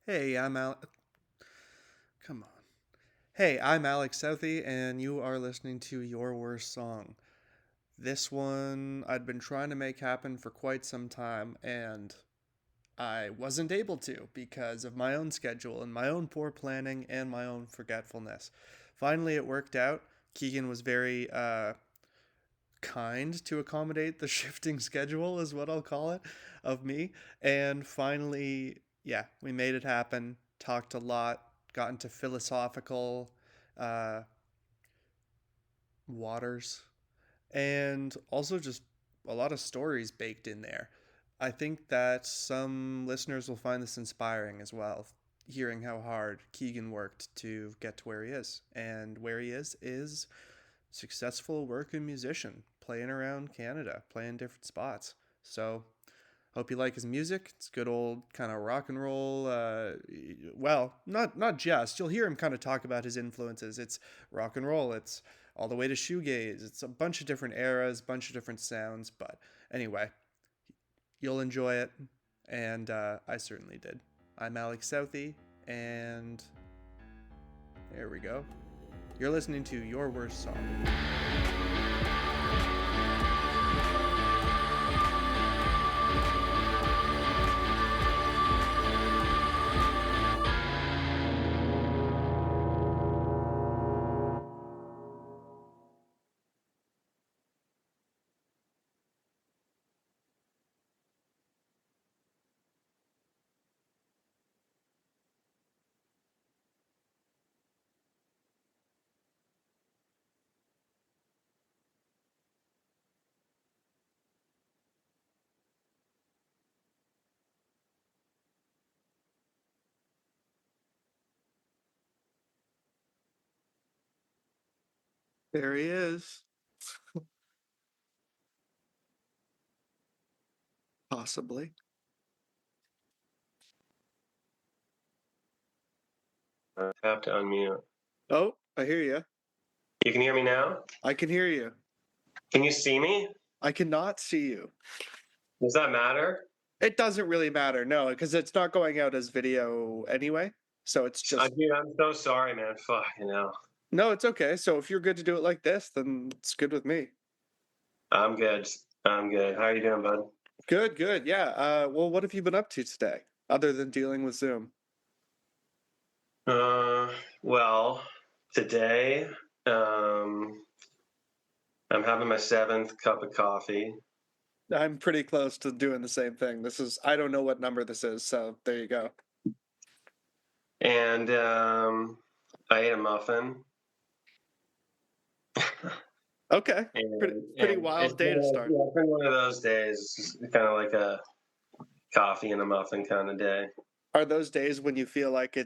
Hey, I'm Al. Come on. Hey, I'm Alex Southey, and you are listening to Your Worst Song. This one I'd been trying to make happen for quite some time, and I wasn't able to because of my own schedule and my own poor planning and my own forgetfulness. Finally, it worked out. Keegan was very kind to accommodate the shifting schedule, is what I'll call it, of me. And finally, yeah, we made it happen. Talked a lot, got into philosophical uh, waters, and also just a lot of stories baked in there. I think that some listeners will find this inspiring as well, hearing how hard Keegan worked to get to where he is. And where he is successful working musician, playing around Canada, playing different spots. So hope you like his music. It's good old kind of rock and roll. Well, not just. You'll hear him kind of talk about his influences. It's rock and roll. It's all the way to shoegaze. It's a bunch of different eras, bunch of different sounds. But anyway, you'll enjoy it, and I certainly did. I'm Alex Southey, and there we go. You're listening to Your Worst Song. There he is. Possibly. I have to unmute. Oh, I hear you. You can hear me now? I can hear you. Can you see me? I cannot see you. Does that matter? It doesn't really matter, no, because it's not going out as video anyway. So it's just Dude, I'm so sorry, man. Fuck, no, it's okay. So if you're good to do it like this, then it's good with me. I'm good. I'm good. How are you doing, bud? Good, good. Yeah. Well, what have you been up to today, other than dealing with Zoom? Uh, well, today, um, I'm having my seventh cup of coffee, I'm pretty close to doing the same thing. I don't know what number this is, so there you go. and I ate a muffin. Okay. Pretty, pretty And wild day to start. it's been one of those days. It's kind of like a coffee and a muffin kind of day. Are those days when you feel like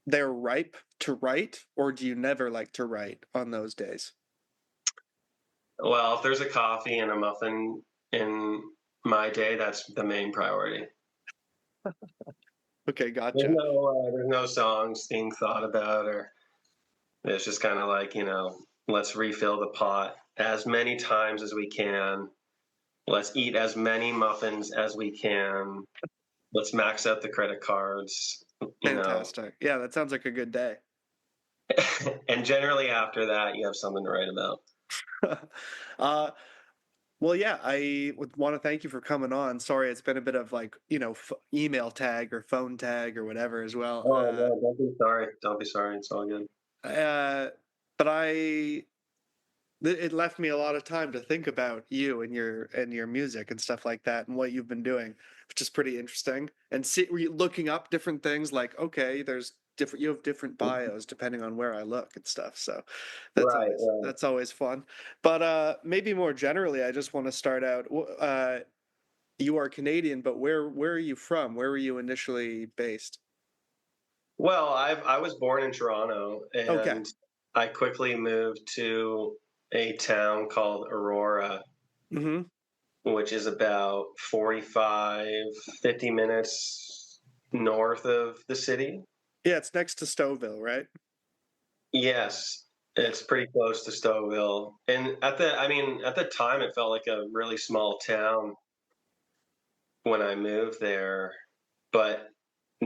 they're ripe to write, or do you never like to write on those days? Well, if there's a coffee and a muffin in my day, that's the main priority. Okay, gotcha. There's no songs being thought about, or it's just kind of like let's refill the pot as many times as we can. Let's eat as many muffins as we can. Let's max out the credit cards, you know. Fantastic. Yeah, that sounds like a good day. And generally after that, you have something to write about. uh, well, yeah, I would want to thank you for coming on. Sorry, it's been a bit of like, email tag or phone tag or whatever as well. Oh no, don't be sorry. Don't be sorry. It's all good. Uh, but it left me a lot of time to think about you and your music and stuff like that and what you've been doing, which is pretty interesting. And looking up different things like, okay, you have different bios depending on where I look and stuff. So Right, right. that's always fun. But maybe more generally, I just want to start out. You are Canadian, but where are you from? Where were you initially based? Well, I was born in Toronto, Okay. and I quickly moved to a town called Aurora, Hmm. which is about 45, 50 minutes north of the city. Yeah, it's next to Stouffville, right? Yes, it's pretty close to Stouffville. And at the time, it felt like a really small town when I moved there. But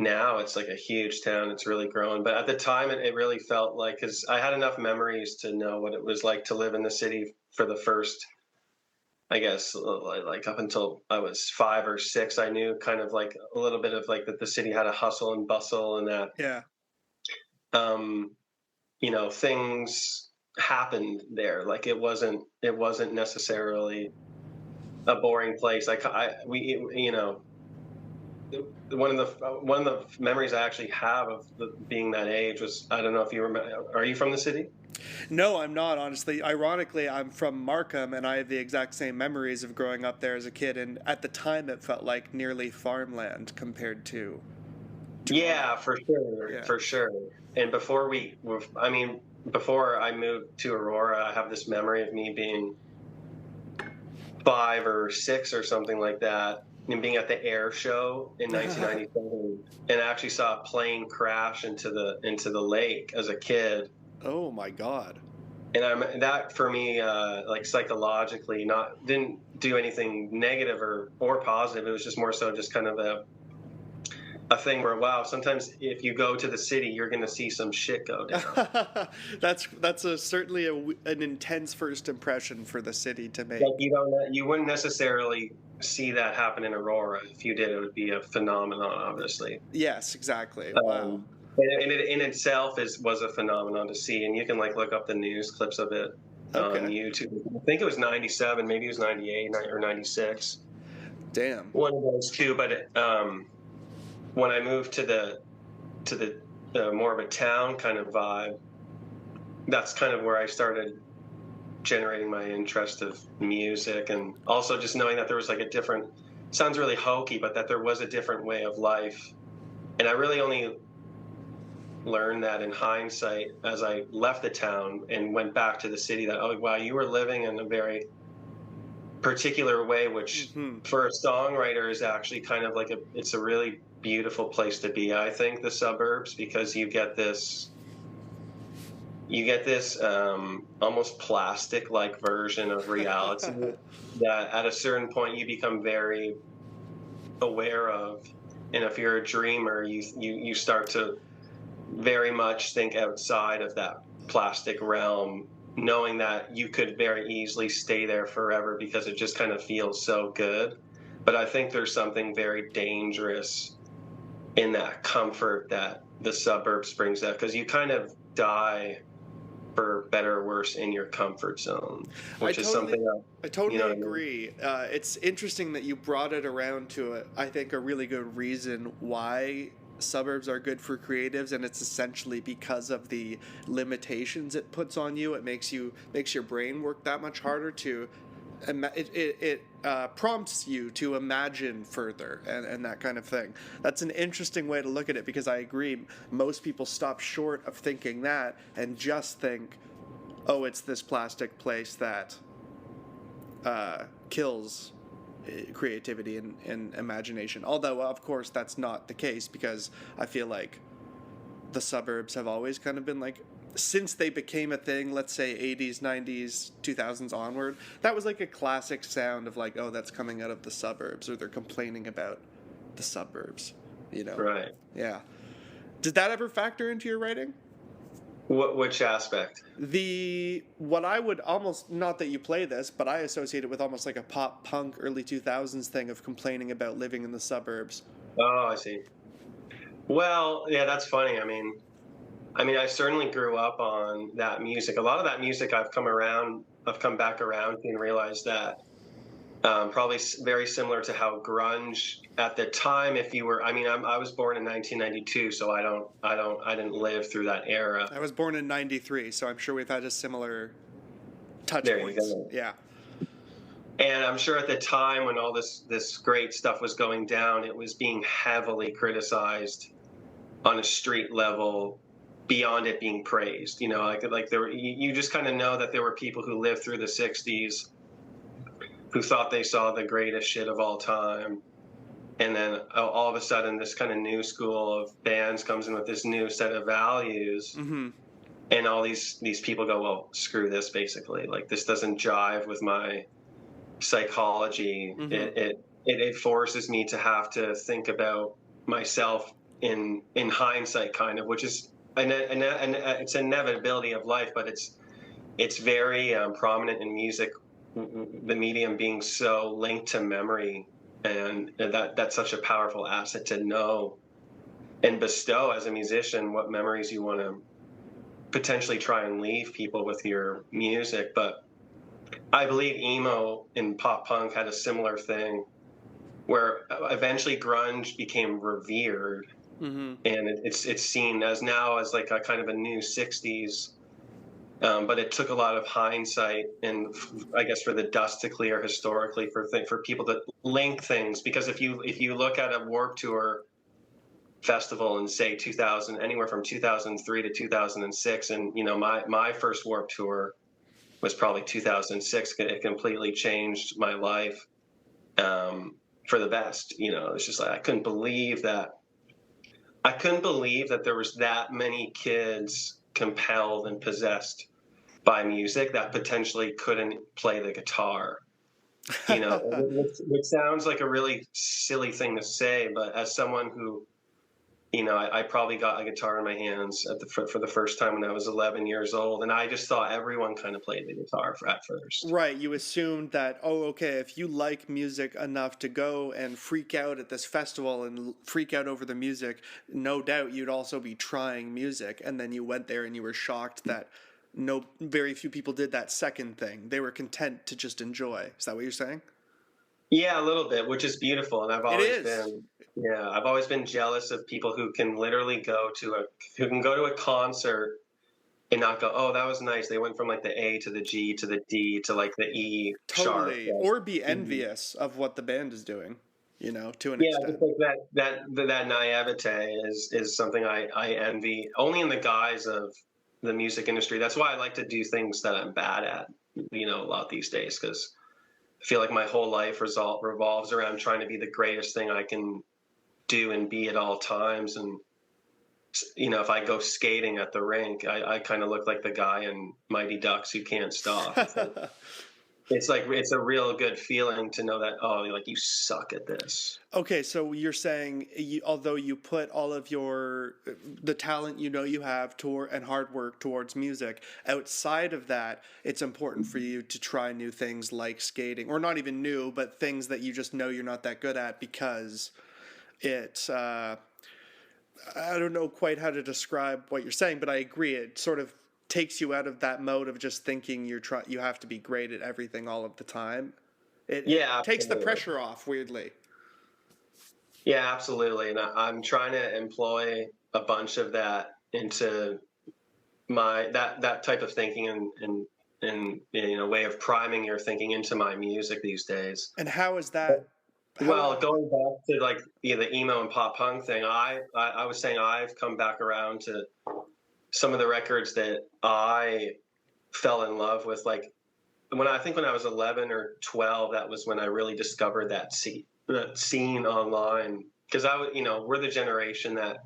now it's like a huge town. It's really grown. But at the time, it really felt like, because I had enough memories to know what it was like to live in the city for the first, I guess, like up until I was 5 or 6, I knew kind of like a little bit of like that the city had a hustle and bustle, and that, Yeah. um, things happened there. Like it wasn't necessarily a boring place. Like we, one of the memories I actually have of being that age was, I don't know if you remember. Are you from the city? No, I'm not, honestly. Ironically, I'm from Markham, and I have the exact same memories of growing up there as a kid. And at the time, it felt like nearly farmland compared to Toronto. Yeah, for sure, Yeah. for sure. And before I moved to Aurora, I have this memory of me being 5 or 6 or something like that, and being at the air show in 1997, and I actually saw a plane crash into the lake as a kid. Oh my God. And that for me, like psychologically, not didn't do anything negative or positive. It was just more so just kind of a thing where, wow, sometimes if you go to the city, you're going to see some shit go down. Certainly an intense first impression for the city to make. Like you wouldn't necessarily see that happen in Aurora. If you did, it would be a phenomenon, obviously. Yes, exactly. Wow. And it in itself was a phenomenon to see, and you can like look up the news clips of it on Okay. YouTube. I think it was 97, maybe it was 98 or 96. Damn. One of those two. But when I moved to the more of a town kind of vibe, that's kind of where I started generating my interest of music, and also just knowing that there was like a different, sounds really hokey, but that there was a different way of life. And I really only learned that in hindsight as I left the town and went back to the city, that, oh wow, you were living in a very particular way, which Hmm. for a songwriter is actually kind of like it's a really beautiful place to be, I think, the suburbs, because you get this almost plastic like version of reality that at a certain point you become very aware of. And if you're a dreamer, you start to very much think outside of that plastic realm, knowing that you could very easily stay there forever because it just kind of feels so good. But I think there's something very dangerous in that comfort that the suburbs brings up, because you kind of die, for better or worse, in your comfort zone, I which is totally, something that, I you totally know what I mean? agree. It's interesting that you brought it around to I think a really good reason why suburbs are good for creatives, and it's essentially because of the limitations it puts on you. It makes your brain work that much harder to. It prompts you to imagine further and that kind of thing. That's an interesting way to look at it, because I agree. Most people stop short of thinking that and just think, oh, it's this plastic place that kills creativity and imagination. Although, of course, that's not the case, because I feel like the suburbs have always kind of been like, since they became a thing, let's say 80s, 90s, 2000s onward, that was like a classic sound of like, oh, that's coming out of the suburbs, or they're complaining about the suburbs, you know? Right. Yeah. Did that ever factor into your writing? Which aspect? What I would almost, not that you play this, but I associate it with almost like a pop punk early 2000s thing of complaining about living in the suburbs. Oh, I see. Well, yeah, that's funny. I certainly grew up on that music. A lot of that music I've come back around to, and realized that probably very similar to how grunge at the time. If you were, I was born in 1992, so I didn't live through that era. I was born in 93, so I'm sure we've had a similar touch There you points. go. Yeah. And I'm sure at the time when all this great stuff was going down, it was being heavily criticized on a street level, beyond it being praised. Like there were, you just kind of know that there were people who lived through the 60s who thought they saw the greatest shit of all time. And then all of a sudden, this kind of new school of bands comes in with this new set of values. Mm-hmm. And all these people go, well, screw this, basically. Like, this doesn't jive with my psychology. Mm-hmm. It forces me to have to think about myself in hindsight, kind of, which is an it's an inevitability of life, but it's very prominent in music, the medium being so linked to memory, and that's such a powerful asset to know and bestow as a musician what memories you want to potentially try and leave people with your music. But I believe emo and pop punk had a similar thing where eventually grunge became revered, Mm-hmm. and it's seen as now as like a kind of a new 60s. But it took a lot of hindsight and I guess for the dust to clear historically for people to link things, because if you look at a Warped Tour festival and say 2000, anywhere from 2003 to 2006, and my first Warped Tour was probably 2006. It completely changed my life, for the best. It's just like I couldn't believe that there was that many kids compelled and possessed by music that potentially couldn't play the guitar. Which sounds like a really silly thing to say, but as someone who, I probably got a guitar in my hands for the first time when I was 11 years old, and I just thought everyone kind of played the guitar at first. Right, you assumed that, oh, okay, if you like music enough to go and freak out at this festival and freak out over the music, no doubt you'd also be trying music. And then you went there and you were shocked that very few people did that second thing. They were content to just enjoy. Is that what you're saying? Yeah, a little bit, which is beautiful, and It is. I've always been jealous of people who can literally go to a concert and not go, oh, that was nice. They went from like the A to the G to the D to like the E sharp. Totally. Or be envious of what the band is doing, to an Yeah, just extent. like that naivete is something I envy, only in the guise of the music industry. That's why I like to do things that I'm bad at, a lot these days, because I feel like my whole life revolves around trying to be the greatest thing I can do and be at all times. And if I go skating at the rink, I kind of look like the guy in Mighty Ducks who can't stop. It's like it's a real good feeling to know that, oh, like, you suck at this. Okay, so you're saying although you put all of the talent you have and hard work towards music, outside of that, it's important for you to try new things like skating, or not even new, but things that you just know you're not that good at because it. I don't know quite how to describe what you're saying, but I agree. It sort of takes you out of that mode of just thinking you have to be great at everything all of the time. It Yeah, takes the absolutely. pressure off weirdly. Yeah, absolutely. And I'm trying to employ a bunch of that into that type of thinking, and way of priming your thinking into my music these days. And how is that? How? Well, going back to like the emo and pop punk thing, I was saying I've come back around to some of the records that I fell in love with. Like when I was 11 or 12, that was when I really discovered that scene online, because we're the generation that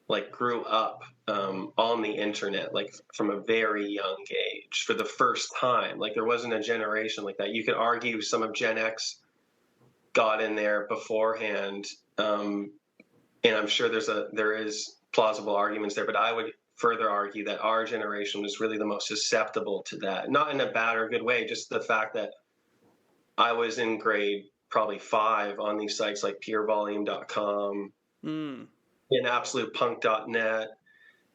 like grew up on the internet, like from a very young age for the first time. Like there wasn't a generation like that. You could argue some of Gen X got in there beforehand, and I'm sure there is plausible arguments there, but I would further argue that our generation was really the most susceptible to that, not in a bad or good way, just the fact that I was in grade probably 5 on these sites like purevolume.com Mm, and absolutepunk.net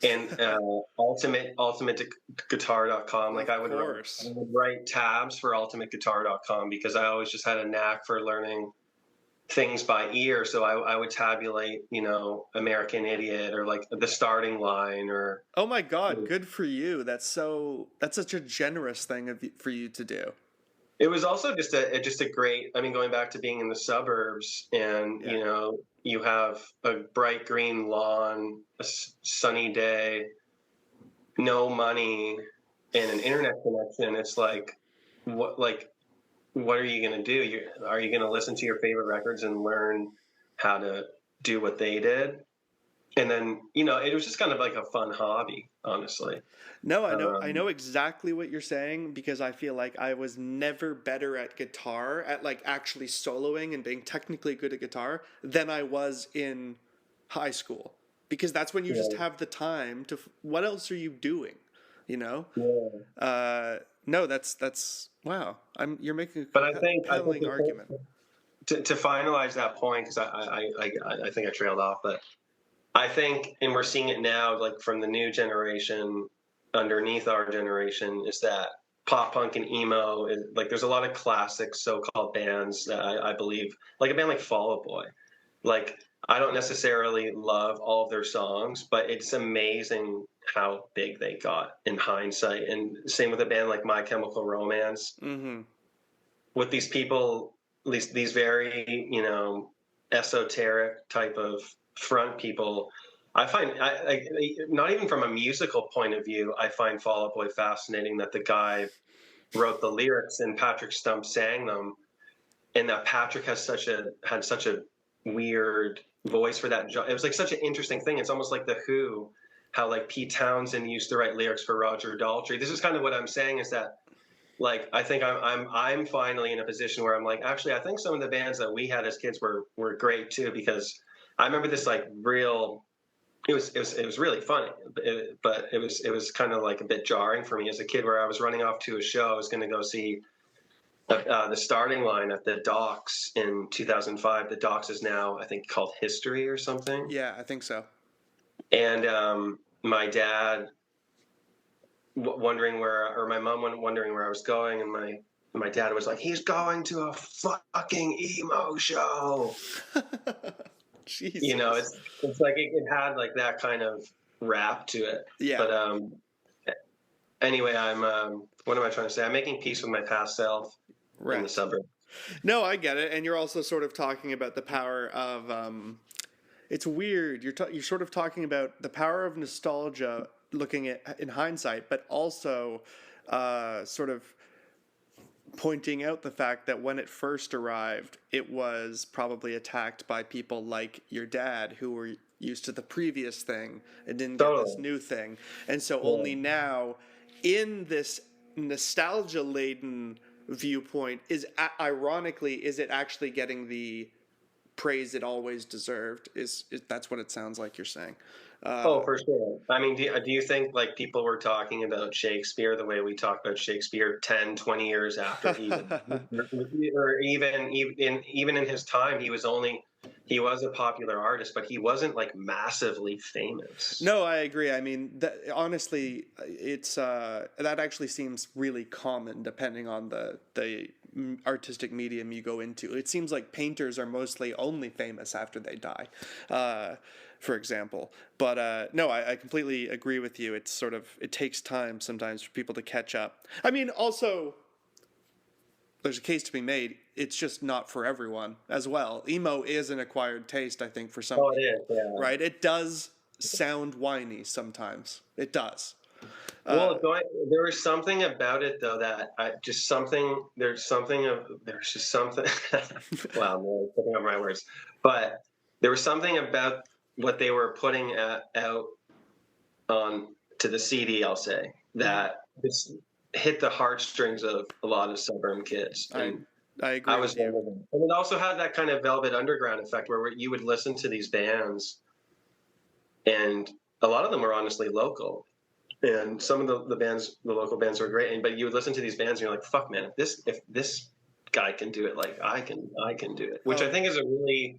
and ultimateguitar.com. Like of I course. would write tabs for ultimateguitar.com because I always just had a knack for learning things by ear. So I would tabulate, American Idiot or like the starting line, or Oh my God, good for you. That's such a generous thing for you to do. it was also just a great. I mean, going back to being in the suburbs, and Yeah. you have a bright green lawn, a sunny day, no money, and an internet connection. It's what are you going to do? Are you going to listen to your favorite records and learn how to do what they did? And then, it was just kind of like a fun hobby, honestly. No, I Um, know exactly what you're saying because I feel like I was never better at guitar, at like actually soloing and being technically good at guitar than I was in high school because that's when you just Yeah. have the time to. What else are you doing? You know? Yeah. No, that's wow. You're making a But I think compelling argument. to finalize that point, because I think I trailed off, but I think, and we're seeing it now, like from the new generation underneath our generation, is that pop punk and emo is like there's a lot of classic so-called bands that I believe, like a band like Fall Out Boy. Like I don't necessarily love all of their songs, but it's amazing how big they got in hindsight. And same with a band like My Chemical Romance, Mm-hmm. with these people, at least these very, esoteric type of front people. I find, not even from a musical point of view, I find Fall Out Boy fascinating that the guy wrote the lyrics and Patrick Stump sang them, and that Patrick had such a weird voice for that. It was like such an interesting thing. It's almost like the Who, how like Pete Townsend used to write lyrics for Roger Daltrey. This is kind of what I'm saying, is that like I think I'm finally in a position where I'm like, actually I think some of the bands that we had as kids were great too, because I remember this like real, it was really funny, but it was kind of like a bit jarring for me as a kid, where I was running off to a show. I was going to go see the starting line at the Docks in 2005. The Docks is now, I think, called History or something. Yeah, I think so. And my dad wondering where, or my mom wondering where I was going, and my dad was like, "He's going to a fucking emo show." Jesus. It's like it had like that kind of rap to it. Yeah. But anyway, I'm what am I trying to say? I'm making peace with my past self in the Right. suburb. No, I get it, and you're also sort of talking about the power of. It's weird. You're sort of talking about the power of nostalgia, looking at in hindsight, but also sort of pointing out the fact that when it first arrived, it was probably attacked by people like your dad who were used to the previous thing and didn't get this Totally. new thing. And so Yeah. only now, in this nostalgia laden viewpoint, ironically, is it actually getting the praise it always deserved? Is that's what it sounds like you're saying. Oh, for sure. I mean, do you think like people were talking about Shakespeare the way we talk about Shakespeare 10, 20 years after he was, or even in his time, he was a popular artist, but he wasn't like massively famous. No, I agree. I mean, honestly, it's that actually seems really common depending on the artistic medium you go into. It seems like painters are mostly only famous after they die, for example. But no, I completely agree with you. It's sort of it takes time sometimes for people to catch up. I mean, also there's a case to be made. It's just not for everyone as well. Emo is an acquired taste, I think, for some Oh, it is. people, Yeah. right? It does sound whiny sometimes. It does. Well, there was something about it though that I just something. There's just something. Wow, man, picking up my words. But there was something about what they were putting out on to the CD, I'll say, Mhm. that just hit the heartstrings of a lot of suburban kids. I And I I agree was with you. one of them. And it also had that kind of Velvet Underground effect where you would listen to these bands, and a lot of them were honestly local. And some of the local bands were great. But you would listen to these bands and you're like, fuck man, if this guy can do it, like I can do it. Which I Oh, think is a really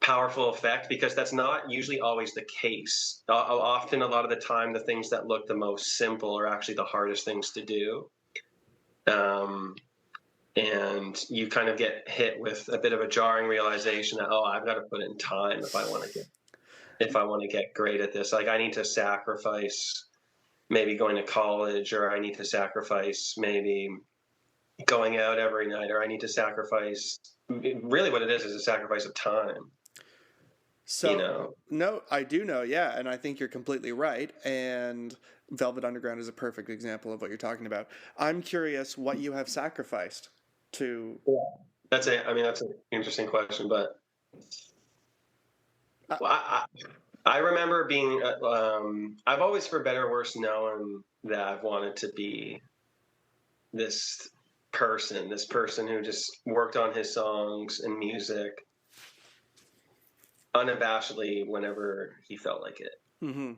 powerful effect, because that's not usually always the case. Often, a lot of the time, the things that look the most simple are actually the hardest things to do. Um, and you kind of get hit with a bit of a jarring realization that, oh, I've got to put in time if I want to get great at this. Like I need to sacrifice maybe going to college, or I need to sacrifice maybe going out every night, or I need to sacrifice, really what it is a sacrifice of time, you so know. no, I do know, yeah, and I think you're completely right. And Velvet Underground is a perfect example of what you're talking about. I'm curious what you have sacrificed to. Yeah. That's an interesting question, but Uh, well, I remember being, I've always, for better or worse, known that I've wanted to be this this person who just worked on his songs and music unabashedly whenever he felt like it. Mm-hmm.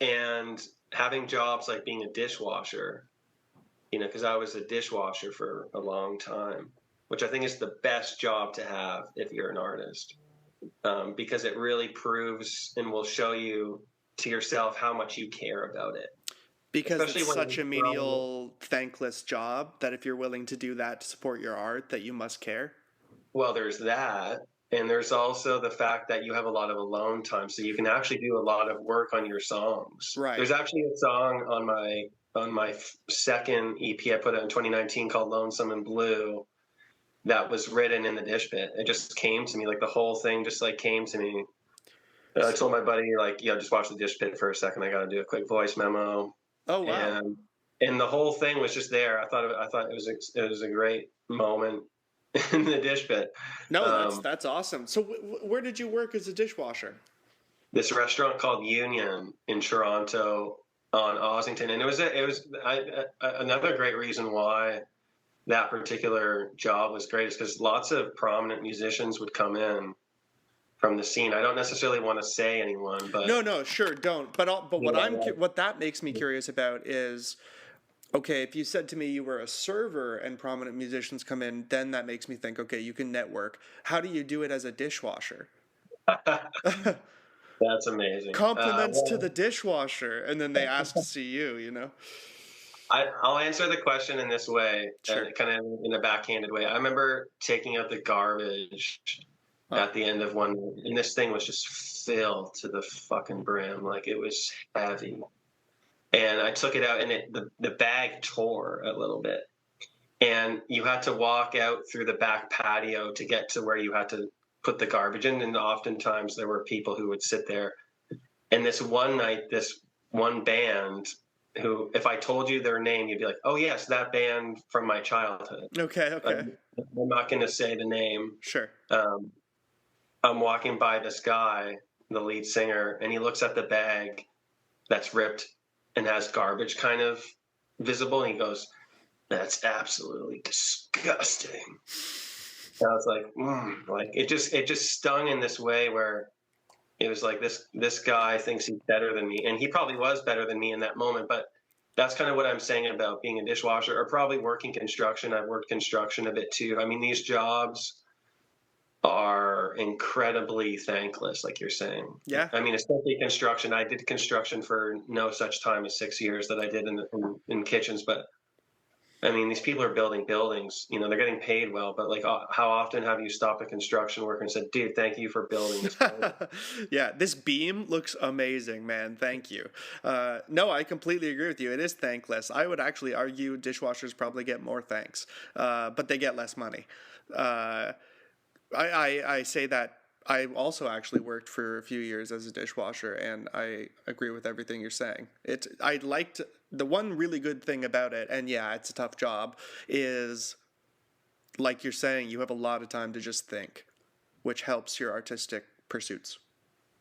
And having jobs like being a dishwasher, because I was a dishwasher for a long time, which I think is the best job to have if you're an artist, because it really proves and will show you to yourself how much you care about it. Because Especially it's when such a you're throwing. menial, thankless job that if you're willing to do that to support your art, that you must care. Well, there's that. And there's also the fact that you have a lot of alone time, so you can actually do a lot of work on your songs. Right. There's actually a song on my second EP I put out in 2019 called "Lonesome and Blue" that was written in the dish pit. It just came to me, like the whole thing just like came to me. I told my buddy, like, just watch the dish pit for a second. I got to do a quick voice memo, Oh, wow. and the whole thing was just there. I thought it was a great moment in the dish pit. No, that's awesome. So where did you work as a dishwasher? This restaurant called Union in Toronto on Ossington, and another great reason why that particular job was great is because lots of prominent musicians would come in from the scene. I don't necessarily want to say anyone, but No, sure, don't. But yeah, what that makes me curious about is, okay, if you said to me you were a server and prominent musicians come in, then that makes me think, okay, you can network. How do you do it as a dishwasher? that's amazing. Compliments to the dishwasher, and then they ask to see you. I'll answer the question in this way, Sure. kind of in a backhanded way. I remember taking out the garbage at the end of one, and this thing was just filled to the fucking brim, like it was heavy. And I took it out, and the bag tore a little bit, and you had to walk out through the back patio to get to where you had to put the garbage in, and oftentimes there were people who would sit there. And this one night, this one band who, if I told you their name, you'd be like, "Oh yes, that band from my childhood." Okay. I'm not going to say the name. Sure. I'm walking by this guy, the lead singer, and he looks at the bag that's ripped and has garbage kind of visible, and he goes, "That's absolutely disgusting." And I was like it just stung in this way where it was like this guy thinks he's better than me, and he probably was better than me in that moment. But that's kind of what I'm saying about being a dishwasher, or probably working construction. I've worked construction a bit too. I mean, these jobs are incredibly thankless, like you're saying. Yeah. I mean, especially construction. I did construction for no such time as 6 years that I did in kitchens, but I mean, these people are building buildings. They're getting paid well, but like, how often have you stopped a construction worker and said, "Dude, thank you for building this building"? Yeah, this beam looks amazing, man. Thank you. No, I completely agree with you. It is thankless. I would actually argue dishwashers probably get more thanks, but they get less money. I say that I also actually worked for a few years as a dishwasher, and I agree with everything you're saying. I liked the one really good thing about it, and yeah, it's a tough job, is like you're saying, you have a lot of time to just think, which helps your artistic pursuits.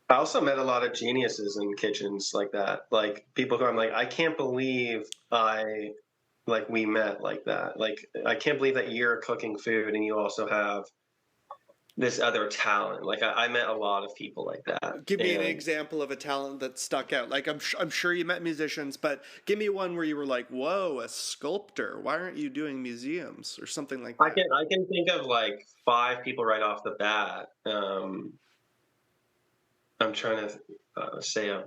I also met a lot of geniuses in kitchens like that, like people who I'm like, I can't believe we met like that. Like, I can't believe that you're cooking food and you also have this other talent. Like, I met a lot of people like that. Give me an And example of a talent that stuck out. Like I'm sure you met musicians, but give me one where you were like, "Whoa, a sculptor! Why aren't you doing museums or something like that?" I can think of like 5 people right off the bat. I'm trying to say a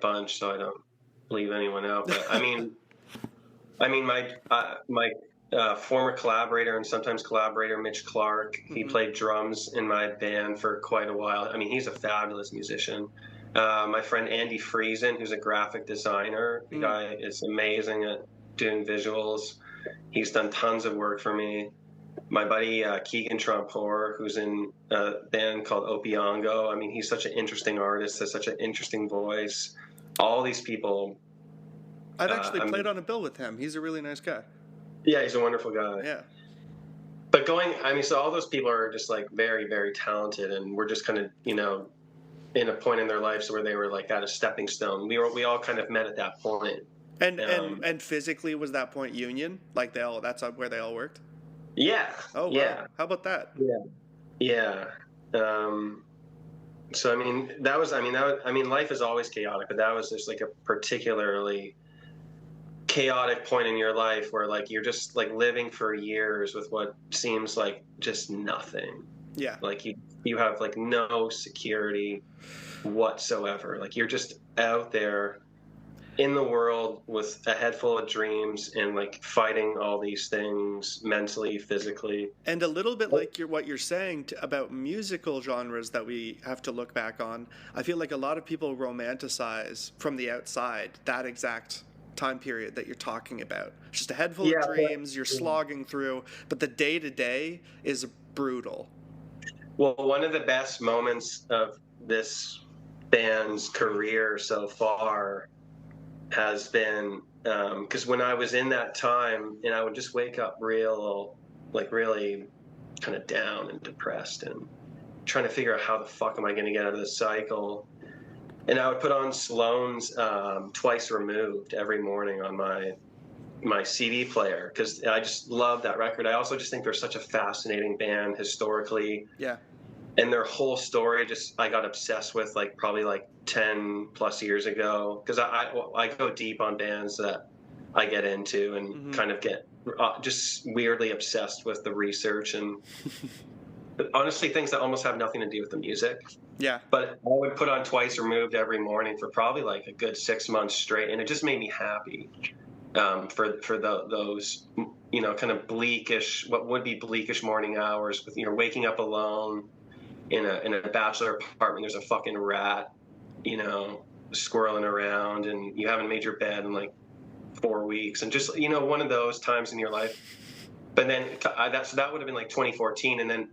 bunch so I don't leave anyone out. But my former collaborator and sometimes collaborator, Mitch Clark, he Mm-hmm. played drums in my band for quite a while. I mean, he's a fabulous musician. My friend Andy Friesen, who's a graphic designer, the Mm. guy is amazing at doing visuals. He's done tons of work for me. My buddy Keegan Powell, who's in a band called Opiongo. I mean, he's such an interesting artist, has such an interesting voice. All these people. I've actually played on a bill with him. He's a really nice guy. Yeah, he's a wonderful guy. Yeah. But so all those people are just like very, very talented, and we're just kind of, in a point in their lives where they were like at a stepping stone. We all kind of met at that point. And physically, was that point Union? Like that's where they all worked? Yeah. Oh, wow. Yeah. How about that? Yeah. Yeah. So I mean, life is always chaotic, but that was just like a particularly chaotic point in your life where like you're just like living for years with what seems like just nothing. Yeah. Like you have like no security whatsoever. Like you're just out there in the world with a head full of dreams and like fighting all these things mentally, physically. And a little bit like what you're saying about musical genres that we have to look back on, I feel like a lot of people romanticize from the outside that exact time period that you're talking about. Just a head full of Yeah, dreams, you're slogging through, but the day to day is brutal. well, one of the best moments of this band's career so far has been because when I was in that time and I would just wake up like really kind of down and depressed and trying to figure out how the fuck am I going to get out of this cycle. And I would put on Sloan's Twice Removed every morning on my CD player because I just love that record. I also just think they're such a fascinating band historically. Yeah. And their whole story just I got obsessed with like probably like 10 plus years ago because I go deep on bands that I get into and kind of get just weirdly obsessed with the research and honestly things that almost have nothing to do with the music. Yeah. But I would put on Twice Removed every morning for probably like a good 6 months straight, and it just made me happy. For those kind of bleakish, what would be bleakish morning hours with waking up alone in a bachelor apartment. There's a fucking rat, squirreling around, and you haven't made your bed in like 4 weeks, and just one of those times in your life. But then that would have been like 2014, and then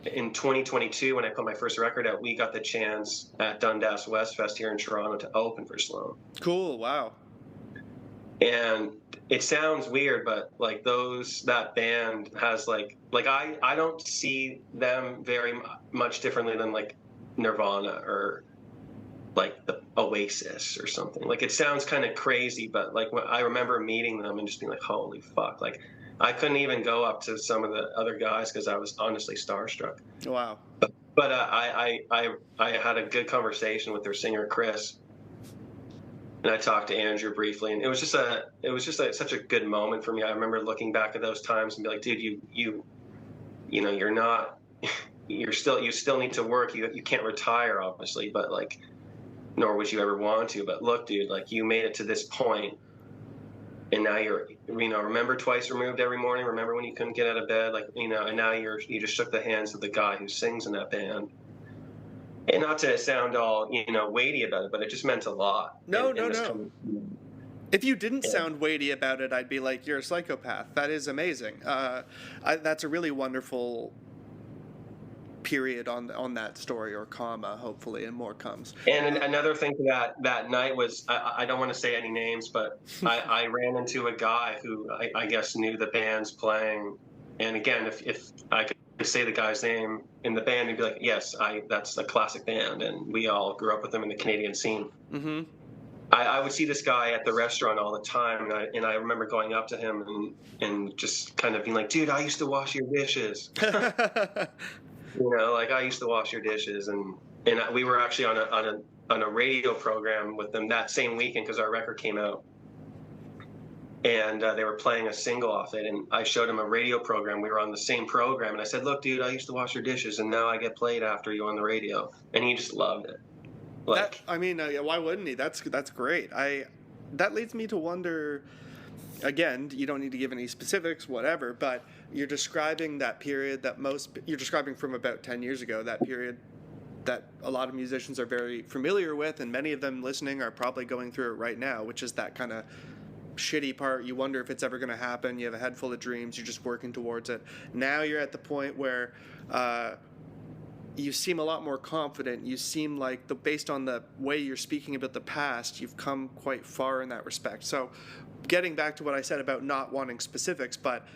in 2022 when I put my first record out, we got the chance at Dundas West Fest here in Toronto to open for Sloan. Cool. Wow. And it sounds weird, but like that band has like I don't see them very much differently than like Nirvana or like the Oasis or something. Like it sounds kind of crazy, but like when I remember meeting them and just being like, holy fuck, like I couldn't even go up to some of the other guys because I was honestly starstruck. Wow. But I had a good conversation with their singer Chris, and I talked to Andrew briefly, and it was just such a good moment for me. I remember looking back at those times and be like, dude, you're not, you still need to work. You can't retire, obviously, but like, nor would you ever want to. But look, dude, like you made it to this point, and now remember Twice Removed every morning. Remember when you couldn't get out of bed, like and now you just shook the hands of the guy who sings in that band. And not to sound all weighty about it, but it just meant a lot. No. If you didn't sound weighty about it, I'd be like, you're a psychopath. That is amazing. That's a really wonderful period on that story, or comma, hopefully, and more comes. And another thing to that night was, I don't want to say any names, but I ran into a guy who I guess knew the band's playing. And again, if I could say the guy's name in the band, he'd be like, yes, that's a classic band, and we all grew up with them in the Canadian scene. Mm-hmm. I would see this guy at the restaurant all the time, and I remember going up to him and just kind of being like, dude, I used to wash your dishes. Like I used to wash your dishes, and we were actually on a radio program with them that same weekend because our record came out, and they were playing a single off it, and I showed him a radio program. We were on the same program, and I said, look, dude, I used to wash your dishes, and now I get played after you on the radio, and he just loved it. Like, why wouldn't he? That's great. That leads me to wonder. Again, you don't need to give any specifics, whatever, but you're describing that period you're describing from about 10 years ago, that period that a lot of musicians are very familiar with, and many of them listening are probably going through it right now, which is that kind of shitty part. You wonder if it's ever going to happen. You have a head full of dreams. You're just working towards it. Now you're at the point where you seem a lot more confident. You seem like, based on the way you're speaking about the past, you've come quite far in that respect. So getting back to what I said about not wanting specifics, but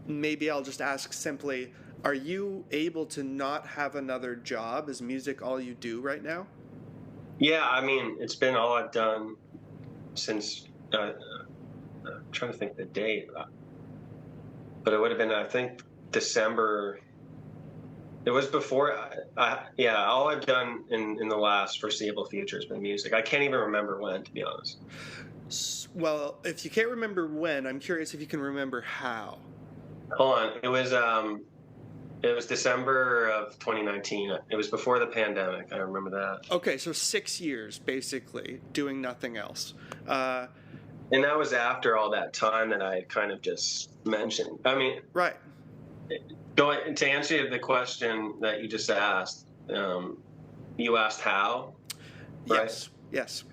maybe I'll just ask simply, are you able to not have another job? Is music all you do right now? Yeah, I mean, it's been all I've done since, I'm trying to think the date, but it would have been, I think, December It was before. Yeah, all I've done in the last foreseeable future has been music. I can't even remember when, to be honest. Well, if you can't remember when, I'm curious if you can remember how. Hold on. It was December of 2019. It was before the pandemic. I remember that. Okay, so 6 years basically doing nothing else. Uh, And that was after all that time that I kind of just mentioned. I mean, right. going to answer the question that you just asked, you asked how, right? Yes. Yes.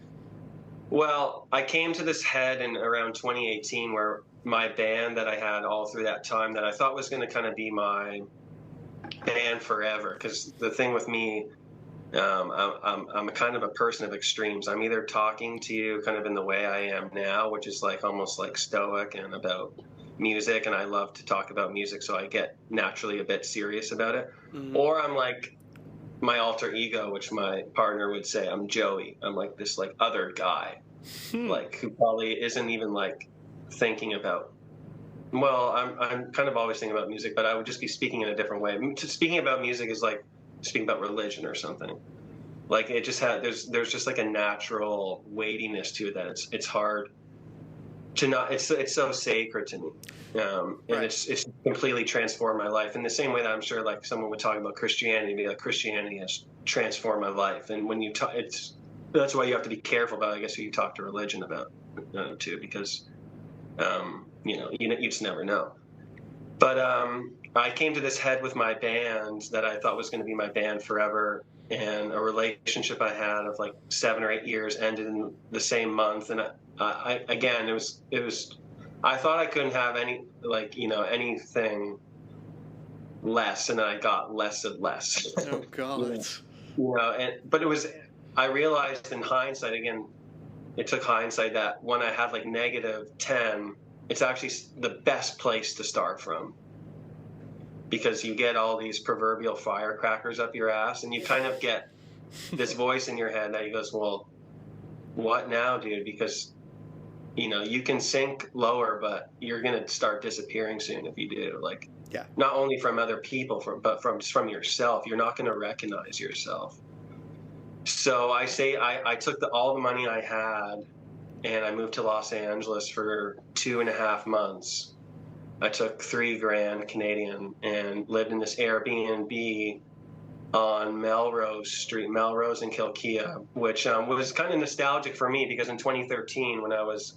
Well, I came to this head in around 2018 where my band that I had all through that time that I thought was going to kind of be my band forever. Because the thing with me, I'm a kind of a person of extremes. I'm either talking to you kind of in the way I am now, which is like almost like stoic and about music, and I love to talk about music, so I get naturally a bit serious about it. Mm-hmm. Or I'm like my alter ego, which my partner would say, I'm Joey. I'm like this like other guy, like who probably isn't even like thinking about. Well, I'm kind of always thinking about music, but I would just be speaking in a different way. Speaking about music is like speaking about religion or something. Like it just had there's just like a natural weightiness to it that it's hard to not. It's so sacred to me. And Right. it's completely transformed my life in the same way that I'm sure like someone would talk about Christianity, be like Christianity has transformed my life. And when you talk, that's why you have to be careful about, I guess, who you talk to religion about too, because you just never know. But I came to this head with my band that I thought was going to be my band forever, and a relationship I had of like 7 or 8 years ended in the same month. And I again, it was I thought I couldn't have anything less, and then I got less and less. Oh God. But it was, I realized in hindsight, again, it took hindsight, that when I had like -10, it's actually the best place to start from, because you get all these proverbial firecrackers up your ass, and you kind of get this voice in your head that goes, well, what now, dude? Because you can sink lower, but you're going to start disappearing soon if you do. Like, Yeah. not only from other people, but from yourself. You're not going to recognize yourself. So I took all the money I had, and I moved to Los Angeles for 2.5 months. I took 3 grand Canadian and lived in this Airbnb on Melrose Street, Melrose and Kilkea, which was kind of nostalgic for me, because in 2013, when I was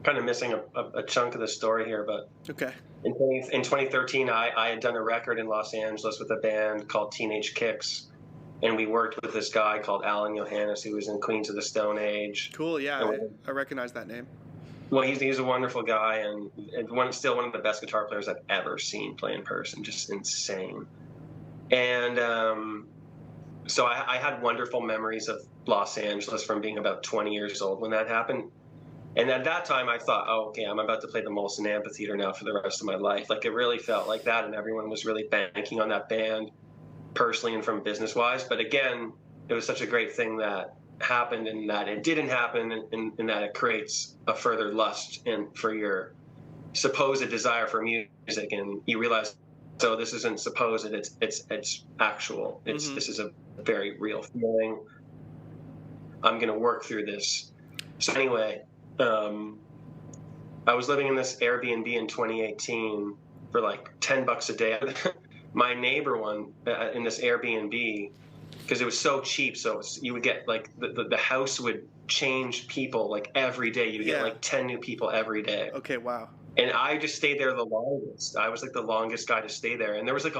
kind of missing a chunk of the story here, but Okay. in 2013, I had done a record in Los Angeles with a band called Teenage Kicks, and we worked with this guy called Alan Johannes, who was in Queens of the Stone Age. Cool. Yeah, I recognize that name. Well, he's a wonderful guy, and still one of the best guitar players I've ever seen play in person. Just insane. And so I had wonderful memories of Los Angeles from being about 20 years old when that happened. And at that time, I thought, oh, okay, I'm about to play the Molson Amphitheater now for the rest of my life. Like, it really felt like that, and everyone was really banking on that band, personally and from business-wise. But again, it was such a great thing that happened, and that it didn't happen, and that it creates a further lust for your supposed desire for music, and you realize, so this isn't supposed, it's actual. This is a very real feeling. I'm going to work through this. So anyway, I was living in this Airbnb in 2018 for like $10 a day. My neighbor in this Airbnb, because it was so cheap, so you would get like the house would change people like every day. You would get like 10 new people every day. Okay, wow. And I just stayed there the longest. I was like the longest guy to stay there. And there was like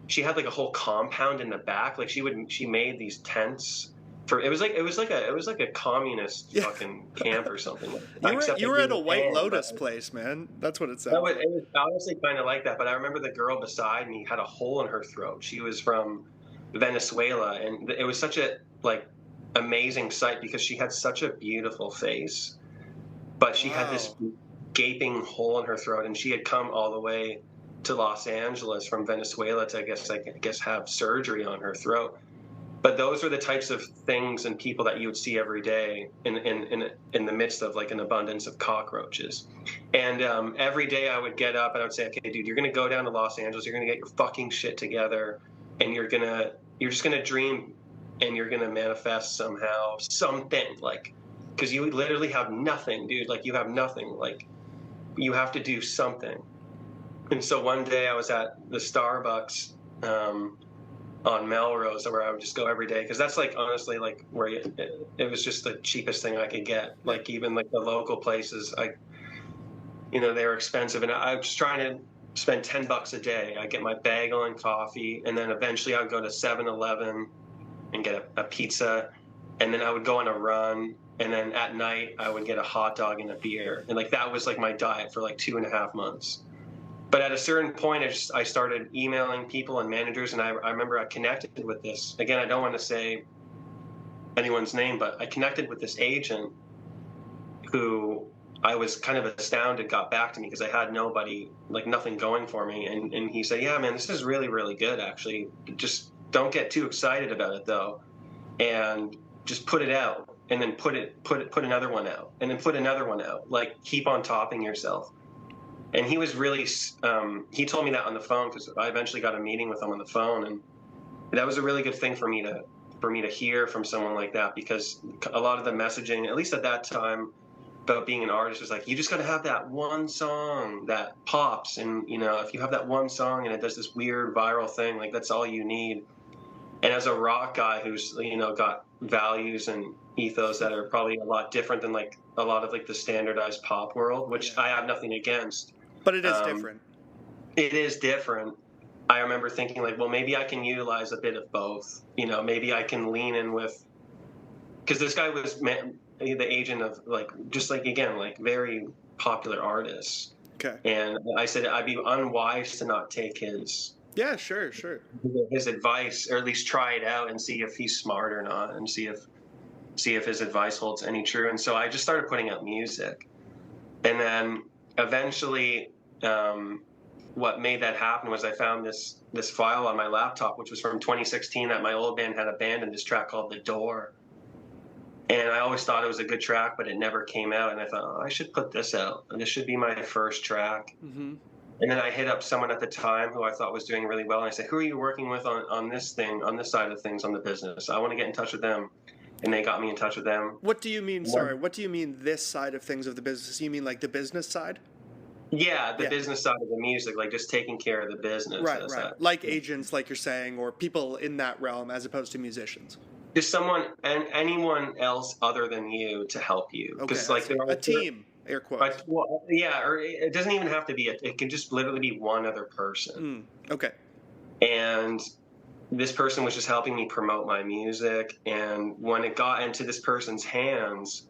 she had like a whole compound in the back. Like she made these tents for, it was like a communist fucking camp or something. You were at a White Lotus place, man. That's what it sounds like. It was honestly kind of like that. But I remember the girl beside me had a hole in her throat. She was from Venezuela, and it was such a like amazing sight, because she had such a beautiful face, but she had this gaping hole in her throat, and she had come all the way to Los Angeles from Venezuela to I guess have surgery on her throat. But those are the types of things and people that you would see every day in the midst of like an abundance of cockroaches. And every day I would get up and I would say, okay, dude, you're going to go down to Los Angeles. You're going to get your fucking shit together, and you're just going to dream, and you're going to manifest somehow something, like, because you literally have nothing, dude. Like, you have nothing. Like, you have to do something. And so one day I was at the Starbucks, on Melrose, where I would just go every day, because that's like, honestly, like where it was just the cheapest thing I could get. Like, even like the local places, they were expensive, and I was just trying to spend $10 a day. I get my bagel and coffee, and then eventually I'd go to 7-Eleven and get a pizza, and then I would go on a run, and then at night I would get a hot dog and a beer, and like that was like my diet for like 2.5 months. But at a certain point, I started emailing people and managers, and I remember I connected with this. Again, I don't want to say anyone's name, but I connected with this agent who I was kind of astounded got back to me, because I had nobody, like nothing going for me. And he said, yeah, man, this is really, really good, actually. Just don't get too excited about it, though. And just put it out, and then put another one out, and then put another one out. Like, keep on topping yourself. And he was really, he told me that on the phone, because I eventually got a meeting with him on the phone, and that was a really good thing for me to hear from someone like that, because a lot of the messaging, at least at that time, about being an artist was like, you just got to have that one song that pops, and if you have that one song and it does this weird viral thing, like that's all you need. And as a rock guy who's got values and ethos that are probably a lot different than like a lot of like the standardized pop world, which I have nothing against. But it is different. It is different. I remember thinking like, well, maybe I can utilize a bit of both. Maybe I can lean in with, because this guy was the agent of like, just like, again, like very popular artists. Okay. And I said I'd be unwise to not take his. Yeah, sure. His advice, or at least try it out and see if he's smart or not, and see if his advice holds any true. And so I just started putting out music, and then eventually, what made that happen was I found this file on my laptop, which was from 2016, that my old band had abandoned, this track called "The Door." And I always thought it was a good track, but it never came out. And I thought, oh, I should put this out, and this should be my first track. Mm-hmm. And then I hit up someone at the time who I thought was doing really well. And I said, who are you working with on this thing, on this side of things, on the business? I want to get in touch with them. And they got me in touch with them. What do you mean, sorry, what do you mean this side of things of the business? You mean like the business side? Yeah, the business side of the music, like just taking care of the business. Right. Like agents, like you're saying, or people in that realm as opposed to musicians. Just someone and anyone else other than you to help you. Because like a team. Air quotes. Well, yeah, or it doesn't even have to be. It can just literally be one other person. Okay. And this person was just helping me promote my music. And when it got into this person's hands,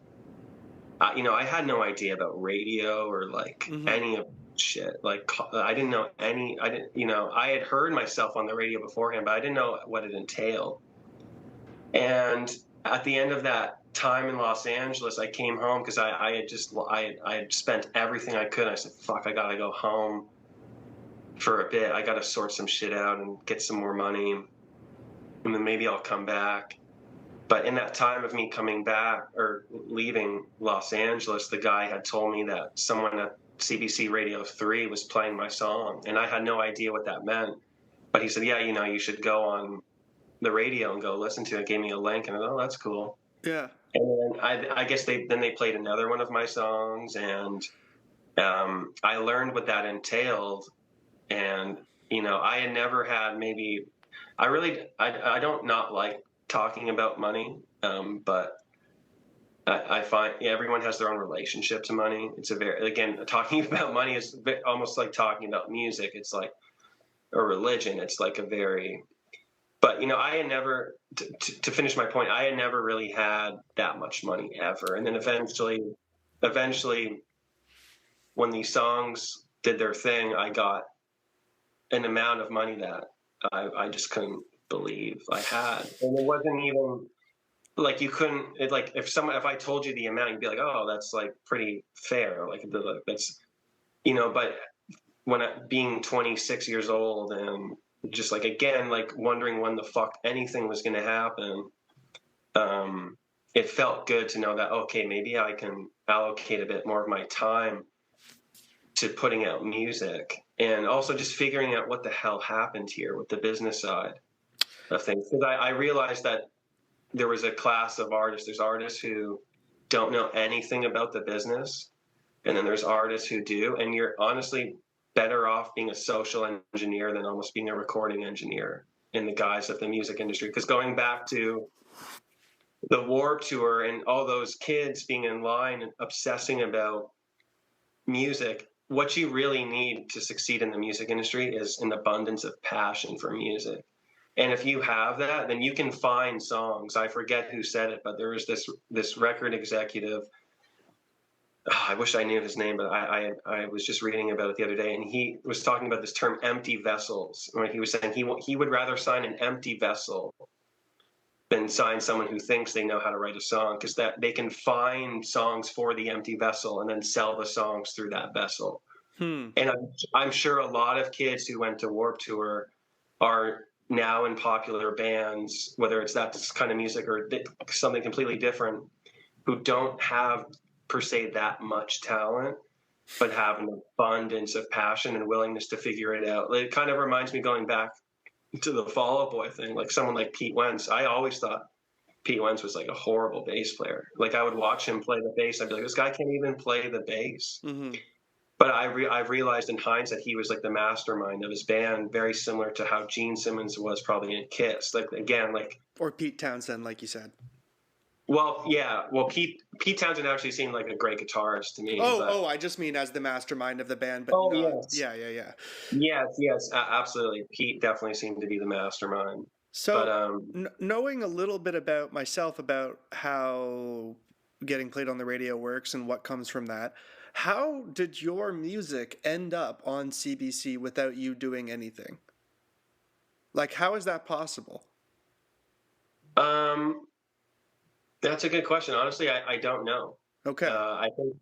I had no idea about radio or like any of shit. Like I didn't know any. I didn't. I had heard myself on the radio beforehand, but I didn't know what it entailed. And at the end of that time in Los Angeles, I came home because I had spent everything I could. I said, fuck, I gotta go home for a bit. I gotta sort some shit out and get some more money, and then maybe I'll come back. But in that time of me coming back or leaving Los Angeles, the guy had told me that someone at CBC Radio 3 was playing my song, and I had no idea what that meant. But he said, yeah, you should go on the radio and go listen to it. Gave me a link, and I thought, oh, that's cool. Yeah. And then I guess they played another one of my songs, and I learned what that entailed. And I had never had I don't not like talking about money, but I find everyone has their own relationship to money. It's talking about money is almost like talking about music. It's like a religion. It's like a very. But, I had never, to finish my point, I had never really had that much money ever. And then eventually, when these songs did their thing, I got an amount of money that I just couldn't believe I had. And it wasn't even, like, you couldn't, if I told you the amount, you'd be like, oh, that's, like, pretty fair. Like, that's, but being 26 years old and just like, again, like wondering when the fuck anything was going to happen. It felt good to know that, okay, maybe I can allocate a bit more of my time to putting out music, and also just figuring out what the hell happened here with the business side of things. Because I realized that there was a class of artists. There's artists who don't know anything about the business, and then there's artists who do. And you're honestly better off being a social engineer than almost being a recording engineer in the guise of the music industry. Because going back to the Warped Tour and all those kids being in line and obsessing about music, what you really need to succeed in the music industry is an abundance of passion for music. And if you have that, then you can find songs. I forget who said it, but there was this record executive. Oh, I wish I knew his name, but I was just reading about it the other day, and he was talking about this term "empty vessels." Right? He was saying he would rather sign an empty vessel than sign someone who thinks they know how to write a song, because that they can find songs for the empty vessel and then sell the songs through that vessel. And I'm sure a lot of kids who went to Warped Tour are now in popular bands, whether it's that kind of music or something completely different, who don't have per se that much talent, but have an abundance of passion and willingness to figure it out. It kind of reminds me, going back to the Fall Out Boy thing, like someone like Pete Wentz. I always thought Pete Wentz was like a horrible bass player. Like I would watch him play the bass, I'd be like, this guy can't even play the bass. Mm-hmm. But I've realized in hindsight he was like the mastermind of his band, very similar to how Gene Simmons was probably in Kiss. Like again, like Or Pete Townsend, like you said. well, yeah, well Pete Townsend actually seemed like a great guitarist to me. Oh, I just mean as the mastermind of the band, but oh not. yes, Yeah. yes, absolutely. Pete definitely seemed to be the mastermind. So, But knowing a little bit about myself, about how getting played on the radio works and what comes from that, how did your music end up on CBC without you doing anything? Like, how is that possible? That's a good question. Honestly, I don't know. Okay. I think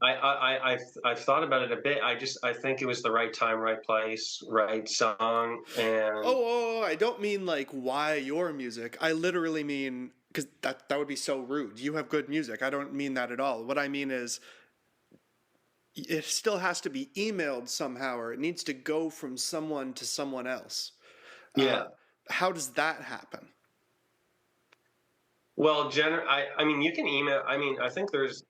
I've thought about it a bit. I think it was the right time, right place, right song, and I don't mean like why your music. I literally mean, because that would be so rude. You have good music. I don't mean that at all. What I mean is, it still has to be emailed somehow, or it needs to go from someone to someone else. yeah. How does that happen? Well, I mean, you can email. I mean, I think there's,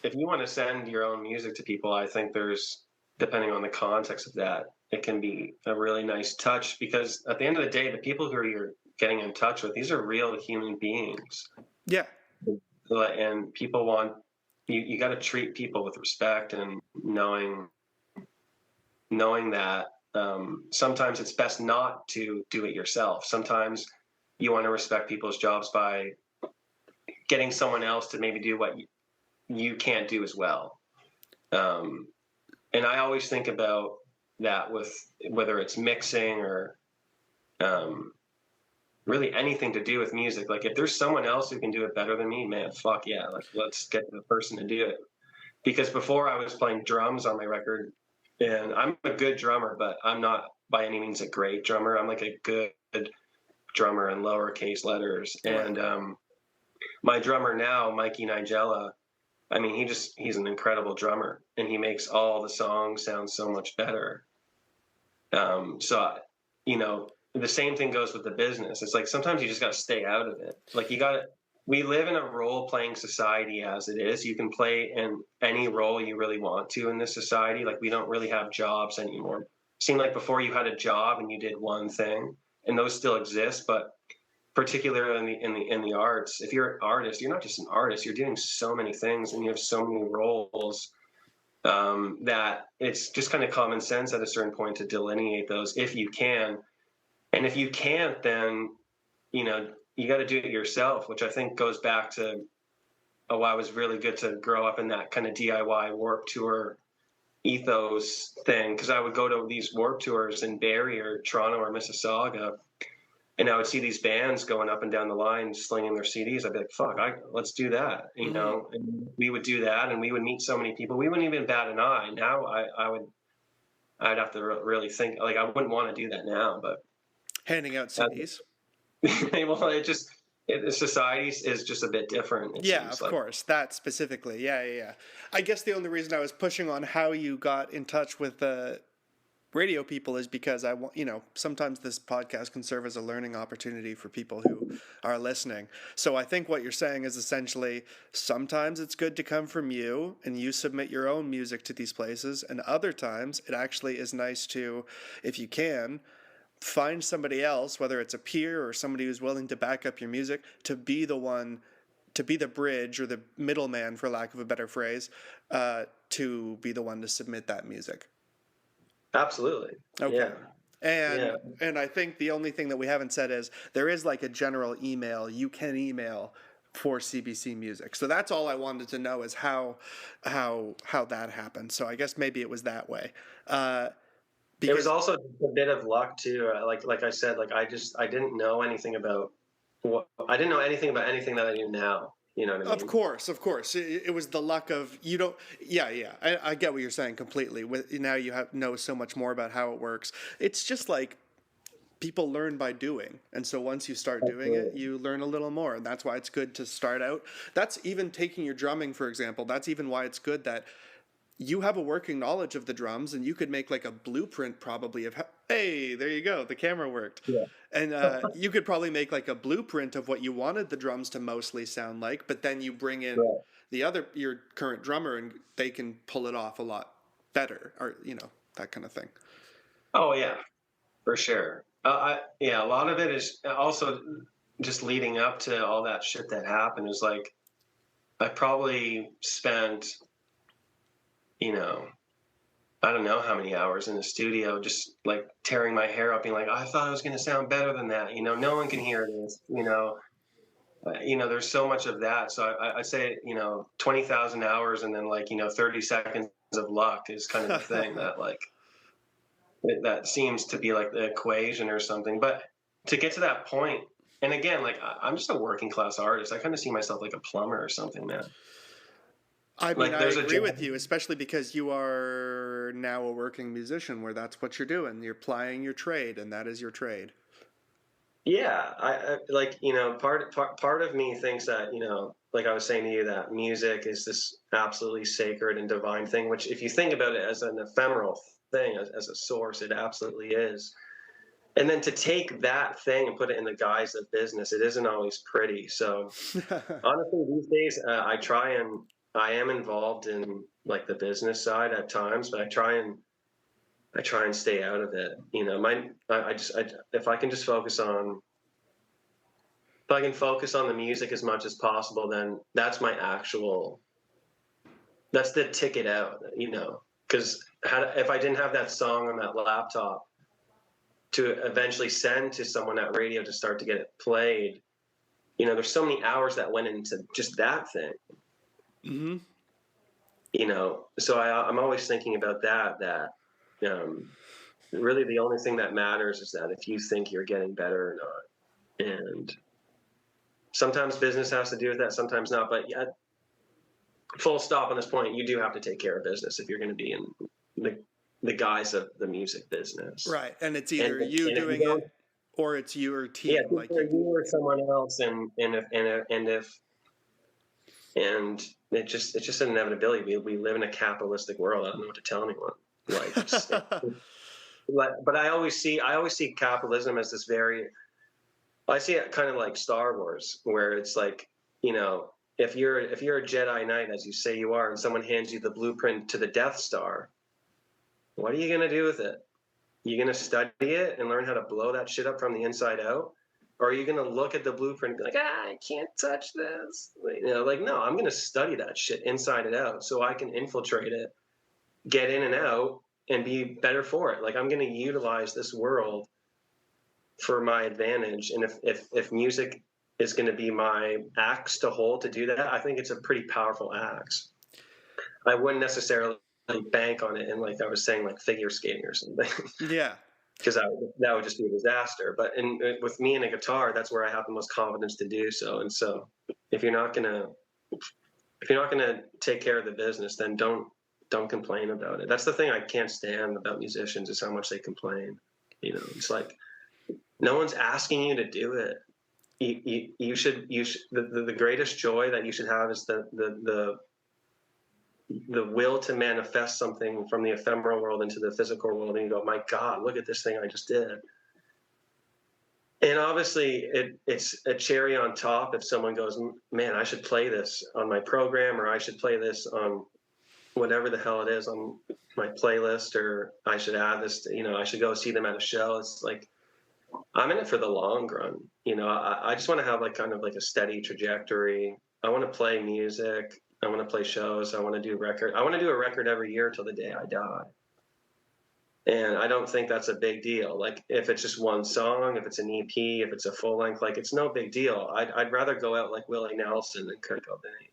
if you want to send your own music to people, I think there's, depending on the context of that, it can be a really nice touch, because at the end of the day, the people who you're getting in touch with, these are real human beings. Yeah. And people want, you got to treat people with respect, and knowing that sometimes it's best not to do it yourself. Sometimes you want to respect people's jobs by getting someone else to maybe do what you can't do as well. And I always think about that with whether it's mixing or really anything to do with music. Like if there's someone else who can do it better than me, man, fuck yeah, like let's get the person to do it. Because before I was playing drums on my record, and I'm a good drummer, but I'm not by any means a great drummer. I'm like a good drummer in lowercase letters. And my drummer now, Mikey Nigella, I mean, he's an incredible drummer, and he makes all the songs sound so much better. So, you know, the same thing goes with the business. It's like sometimes you just got to stay out of it. Like we live in a role-playing society as it is. You can play in any role you really want to in this society. Like we don't really have jobs anymore. It seemed like before you had a job and you did one thing, and those still exist, but particularly in the arts, if you're an artist, you're not just an artist. You're doing so many things, and you have so many roles that it's just kind of common sense at a certain point to delineate those if you can. And if you can't, then you know you got to do it yourself, which I think goes back to why it was really good to grow up in that kind of DIY Warped Tour ethos thing, because I would go to these Warped Tours in Barrie or Toronto or Mississauga, and I would see these bands going up and down the line, slinging their CDs. I'd be like, "Fuck, let's do that," you know. And we would do that, and we would meet so many people. We wouldn't even bat an eye. Now, I'd have to really think. Like, I wouldn't want to do that now, but Handing out CDs. Well, society is just a bit different. It Yeah, seems of like. course. That specifically. Yeah, yeah, yeah. I guess the only reason I was pushing on how you got in touch with radio people is because I want, sometimes this podcast can serve as a learning opportunity for people who are listening. So I think what you're saying is essentially sometimes it's good to come from you and you submit your own music to these places, and other times it actually is nice to, if you can, find somebody else, whether it's a peer or somebody who's willing to back up your music, to be the one, to be the bridge or the middleman, for lack of a better phrase, to be the one to submit that music. Absolutely. Okay. Yeah. And Yeah. and I think the only thing that we haven't said is there is like a general email you can email for CBC Music. So that's all I wanted to know is how that happened. So I guess maybe it was that way. It was Because also a bit of luck too. Like I said, like I didn't know anything about I didn't know anything about anything that I do now. You know what I of mean? course, of course, it was the luck of you don't. Yeah, yeah, I get what you're saying completely. With now you have know so much more about how it works. It's just like people learn by doing. And so once you start doing it, Absolutely. you learn a little more. And that's why it's good to start out. That's even taking your drumming, for example. That's even why it's good that you have a working knowledge of the drums and you could make like a blueprint probably of, hey, there you go, the camera worked. Yeah. And you could probably make like a blueprint of what you wanted the drums to mostly sound like, but then you bring in Right. your current drummer and they can pull it off a lot better or, that kind of thing. Oh yeah, for sure. Yeah, a lot of it is also just leading up to all that shit that happened is like I probably spent, you know, I don't know how many hours in the studio just like tearing my hair up, being like, I thought it was going to sound better than that. No one can hear this. There's so much of that. So I say, 20,000 hours and then like 30 seconds of luck is kind of the thing that like that seems to be like the equation or something. But to get to that point, and again, like I'm just a working class artist. I kind of see myself like a plumber or something, man. I mean, Like I there's a agree job. with you, especially because you are now a working musician where that's what you're doing. You're plying your trade, and that is your trade. Yeah, I like part of me thinks that like I was saying to you that music is this absolutely sacred and divine thing. Which, if you think about it as an ephemeral thing, as a source, it absolutely is. And then to take that thing and put it in the guise of business, it isn't always pretty. So honestly, these days, I am involved in like the business side at times, but I try and stay out of it. If I can just if I can focus on the music as much as possible, then that's the ticket out, because if I didn't have that song on that laptop to eventually send to someone at radio to start to get it played, there's so many hours that went into just that thing. Mm-hmm. So I'm always thinking about that really the only thing that matters is that if you think you're getting better or not. And sometimes business has to do with that, sometimes not. But yeah, full stop on this point, you do have to take care of business if you're going to be in the guise of the music business. Right, and it's And either you if you doing don't, it or it's your yeah, team. it's Like either you, you or someone else, and it's just an inevitability. We live in a capitalistic world. I don't know what to tell anyone. Like, but I always see capitalism as this very. I see it kind of like Star Wars, where it's like, if you're a Jedi Knight, as you say you are, and someone hands you the blueprint to the Death Star, what are you gonna do with it? You gonna study it and learn how to blow that shit up from the inside out? Or are you gonna look at the blueprint and be like, I can't touch this? Like, no, I'm gonna study that shit inside and out so I can infiltrate it, get in and out, and be better for it. Like, I'm gonna utilize this world for my advantage. And if music is going to be my axe to hold to do that, I think it's a pretty powerful axe. I wouldn't necessarily bank on it, and like I was saying, like figure skating or something, yeah. because that would just be a disaster. But with me and a guitar, that's where I have the most confidence to do so. And so, if you're not gonna take care of the business, then don't complain about it. That's the thing I can't stand about musicians is how much they complain. It's like No one's asking you to do it. The greatest joy that you should have is the will to manifest something from the ephemeral world into the physical world, and you go, my God, look at this thing I just did. And obviously, it's a cherry on top if someone goes, man, I should play this on my program, or I should play this on whatever the hell it is on my playlist, or I should add this, I should go see them at a show. It's like, I'm in it for the long run. I just want to have kind of a steady trajectory. I want to play music. I want to play shows. I want to do I want to do a record every year till the day I die. And I don't think that's a big deal. Like, if it's just one song, if it's an EP, if it's a full length, it's no big deal. I'd rather go out like Willie Nelson than Kurt Cobain.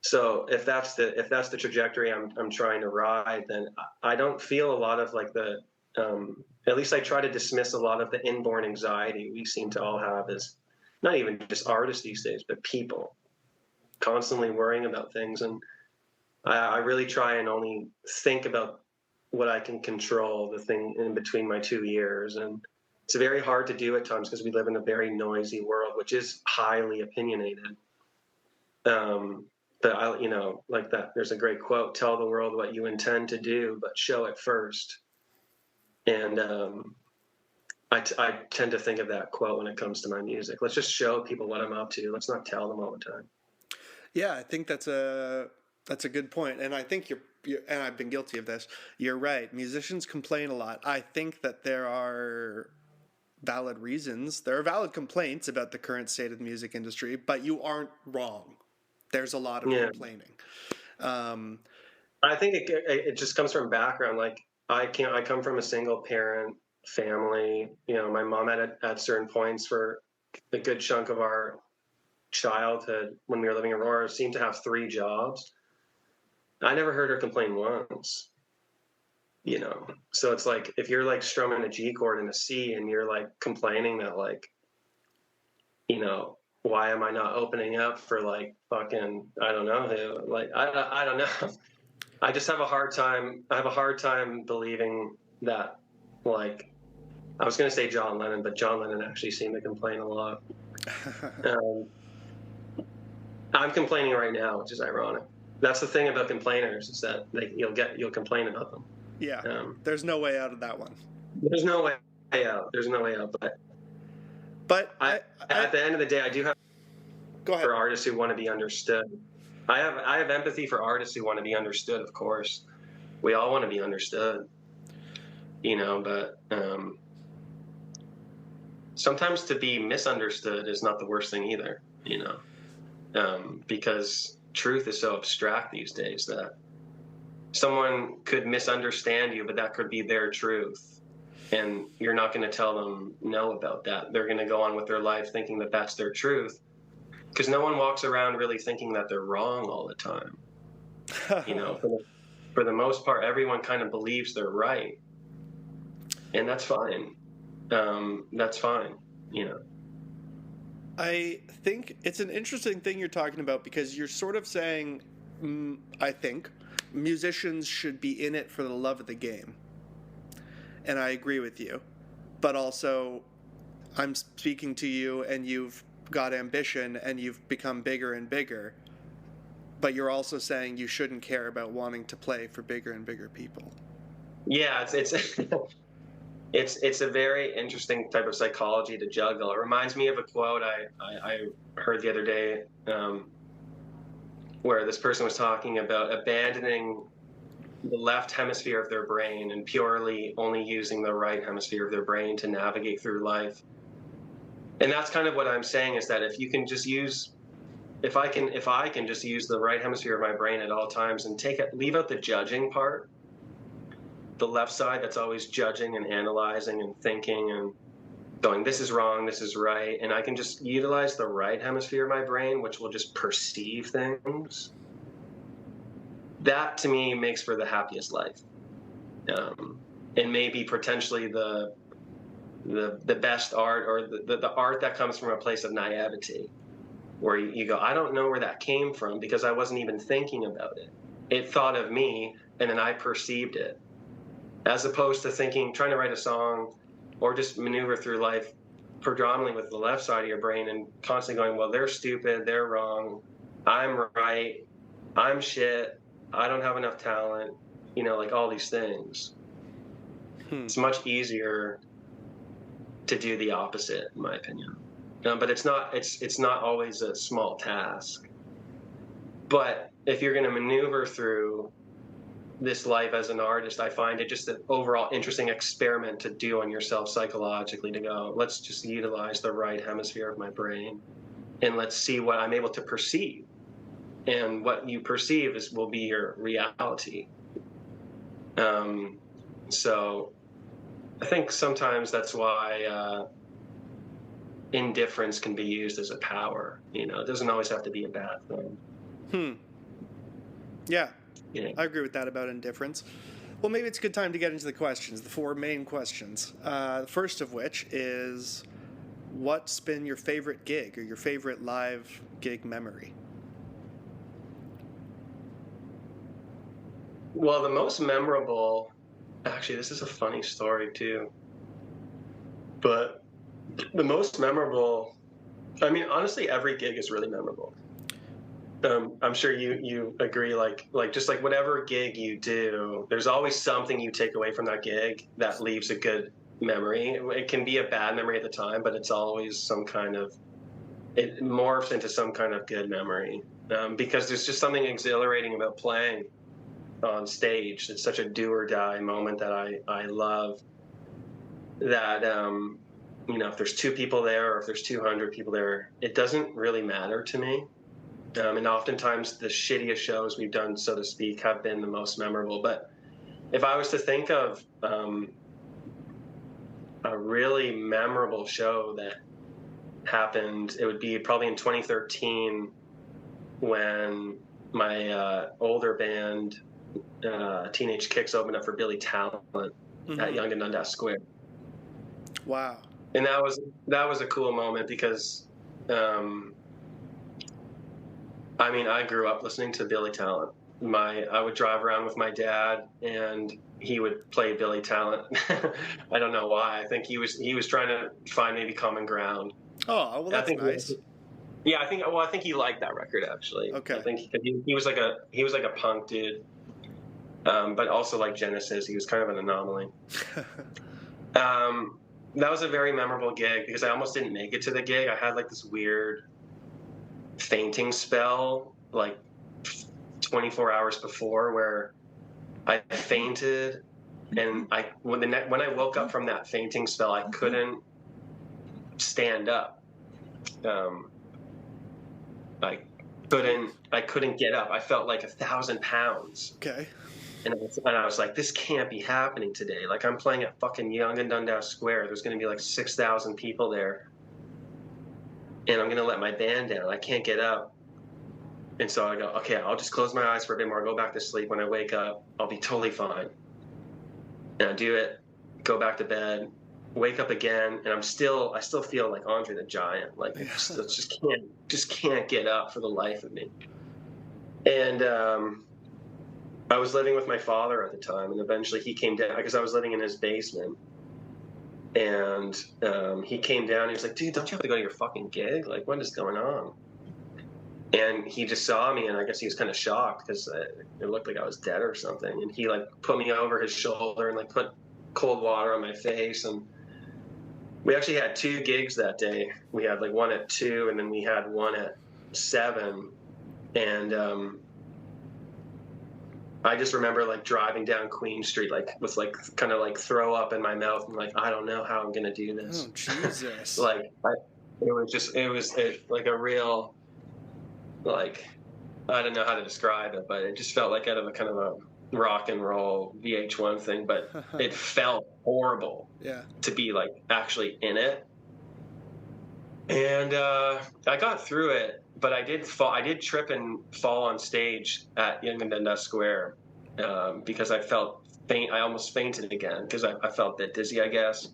So if that's the trajectory I'm trying to ride, then I don't feel a lot of at least I try to dismiss a lot of the inborn anxiety we seem to all have as not even just artists these days, but people constantly worrying about things. And I really try and only think about what I can control, the thing in between my 2 ears. And it's very hard to do at times because we live in a very noisy world, which is highly opinionated. But like that, there's a great quote, tell the world what you intend to do, but show it first. And I tend to think of that quote when it comes to my music. Let's just show people what I'm up to. Let's not tell them all the time. Yeah, I think that's a good point, and I think you're and I've been guilty of this. You're right. Musicians complain a lot. I think that there are valid reasons. There are valid complaints about the current state of the music industry, but you aren't wrong. There's a lot of complaining. I think it just comes from background. I come from a single parent family. My mom at certain points for a good chunk of our childhood when we were living in Aurora seemed to have 3 jobs. I never heard her complain once. So it's like, if you're strumming a G chord in a C and you're complaining that why am I not opening up for fucking, I don't know who, I don't know. I just have a hard time believing that, I was going to say John Lennon, but John Lennon actually seemed to complain a lot. I'm complaining right now, which is ironic. That's the thing about complainers, is that you'll complain about them. Yeah. There's no way out of that one. There's no way out. There's no way out. But at the end of the day, I do have for artists who want to be understood. I have empathy for artists who want to be understood. Of course, we all want to be understood. But sometimes to be misunderstood is not the worst thing either. Because truth is so abstract these days that someone could misunderstand you, but that could be their truth. And you're not going to tell them no about that. They're going to go on with their life thinking that that's their truth, because no one walks around really thinking that they're wrong all the time. For the most part, everyone kind of believes they're right. And that's fine. That's fine. I think it's an interesting thing you're talking about, because you're sort of saying, I think, musicians should be in it for the love of the game. And I agree with you. But also, I'm speaking to you and you've got ambition and you've become bigger and bigger. But you're also saying you shouldn't care about wanting to play for bigger and bigger people. Yeah, it's a very interesting type of psychology to juggle. It reminds me of a quote I heard the other day, where this person was talking about abandoning the left hemisphere of their brain and purely only using the right hemisphere of their brain to navigate through life. And that's kind of what I'm saying, is that if I can just use the right hemisphere of my brain at all times and leave out the judging part, the left side that's always judging and analyzing and thinking and going, this is wrong, this is right, and I can just utilize the right hemisphere of my brain, which will just perceive things, that to me makes for the happiest life. And maybe potentially the best art, or the art that comes from a place of naivety, where you go, I don't know where that came from because I wasn't even thinking about it. It thought of me and then I perceived it. As opposed to trying to write a song or just maneuver through life predominantly with the left side of your brain and constantly going, well, they're stupid, they're wrong, I'm right, I'm shit, I don't have enough talent, like all these things. It's much easier to do the opposite, in my opinion. But it's not always a small task. But if you're going to maneuver through this life as an artist, I find it just an overall interesting experiment to do on yourself psychologically, to go, let's just utilize the right hemisphere of my brain and let's see what I'm able to perceive. And what you perceive will be your reality. So I think sometimes that's why indifference can be used as a power. It doesn't always have to be a bad thing. Yeah. I agree with that about indifference. Well, maybe it's a good time to get into the questions, the 4 main questions. The first of which is, what's been your favorite gig or your favorite live gig memory? Well, the most memorable, actually, this is a funny story too, but the most memorable, I mean, honestly, every gig is really memorable. I'm sure you agree, like just like whatever gig you do, there's always something you take away from that gig that leaves a good memory. It can be a bad memory at the time, but it's always it morphs into some kind of good memory, because there's just something exhilarating about playing on stage. It's such a do or die moment that I love, that if there's 2 people there or if there's 200 people there, it doesn't really matter to me. And oftentimes the shittiest shows we've done, so to speak, have been the most memorable. But if I was to think of a really memorable show that happened, it would be probably in 2013 when my older band, Teenage Kicks, opened up for Billy Talent at Youngton Dundas Square. Wow. And that was a cool moment because I grew up listening to Billy Talent. I would drive around with my dad, and he would play Billy Talent. I don't know why. I think he was trying to find maybe common ground. Oh, well, that's nice. Yeah, I think he liked that record, actually. Okay. I think he was like a punk dude, but also like Genesis. He was kind of an anomaly. That was a very memorable gig because I almost didn't make it to the gig. I had like this weird fainting spell like 24 hours before where I fainted, and when I woke up from that fainting spell, I couldn't stand up. I couldn't get up. I felt like 1,000 pounds. Okay. And I was like, this can't be happening today. Like, I'm playing at fucking Youngton Dundas Square. There's going to be like 6,000 people there. And I'm going to let my band down. I can't get up. And so I go, okay, I'll just close my eyes for a bit more. I'll go back to sleep. When I wake up, I'll be totally fine. And I do it, go back to bed, wake up again, and I still feel like Andre the Giant. Like, I just can't get up for the life of me. And I was living with my father at the time, and eventually he came down because I was living in his basement. And he came down and he was like, dude, don't you have to go to your fucking gig? Like, what is going on? And he just saw me, and I guess he was kind of shocked because it looked like I was dead or something. And he like put me over his shoulder and like put cold water on my face. And we actually had 2 gigs that day. We had like one at 2, and then we had one at 7. And I just remember like driving down Queen Street, like with like kind of like throw up in my mouth, and like, I don't know how I'm gonna do this. Oh Jesus! Like it was like a real, like, I don't know how to describe it, but it just felt like out of a kind of a rock and roll VH1 thing, but it felt horrible. Yeah. To be like actually in it. And I got through it, but I did trip and fall on stage at Youngton Dundas Square because I felt faint. I almost fainted again because I felt a bit dizzy, I guess.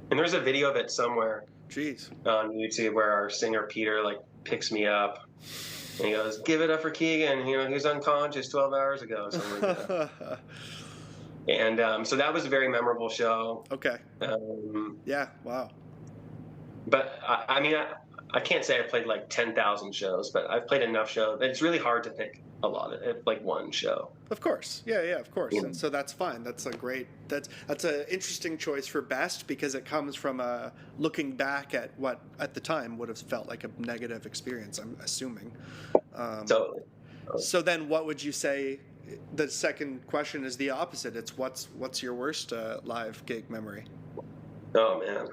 And there's a video of it somewhere. Jeez. On YouTube where our singer Peter like picks me up and he goes, "Give it up for Keegan. He was unconscious 12 hours ago." Or something like that. And so that was a very memorable show. Okay. Um, Yeah. Wow. but I mean, I can't say I played like 10,000 shows, but I've played enough shows. It's really hard to pick a lot of it, like one show. Of course. Yeah, yeah, of course. You And know? so that's fine. That's an interesting choice for best because it comes from looking back at what at the time would have felt like a negative experience, I'm assuming. Um, Totally. so then what would you say the second question is the opposite. It's what's your worst live gig memory? Oh man.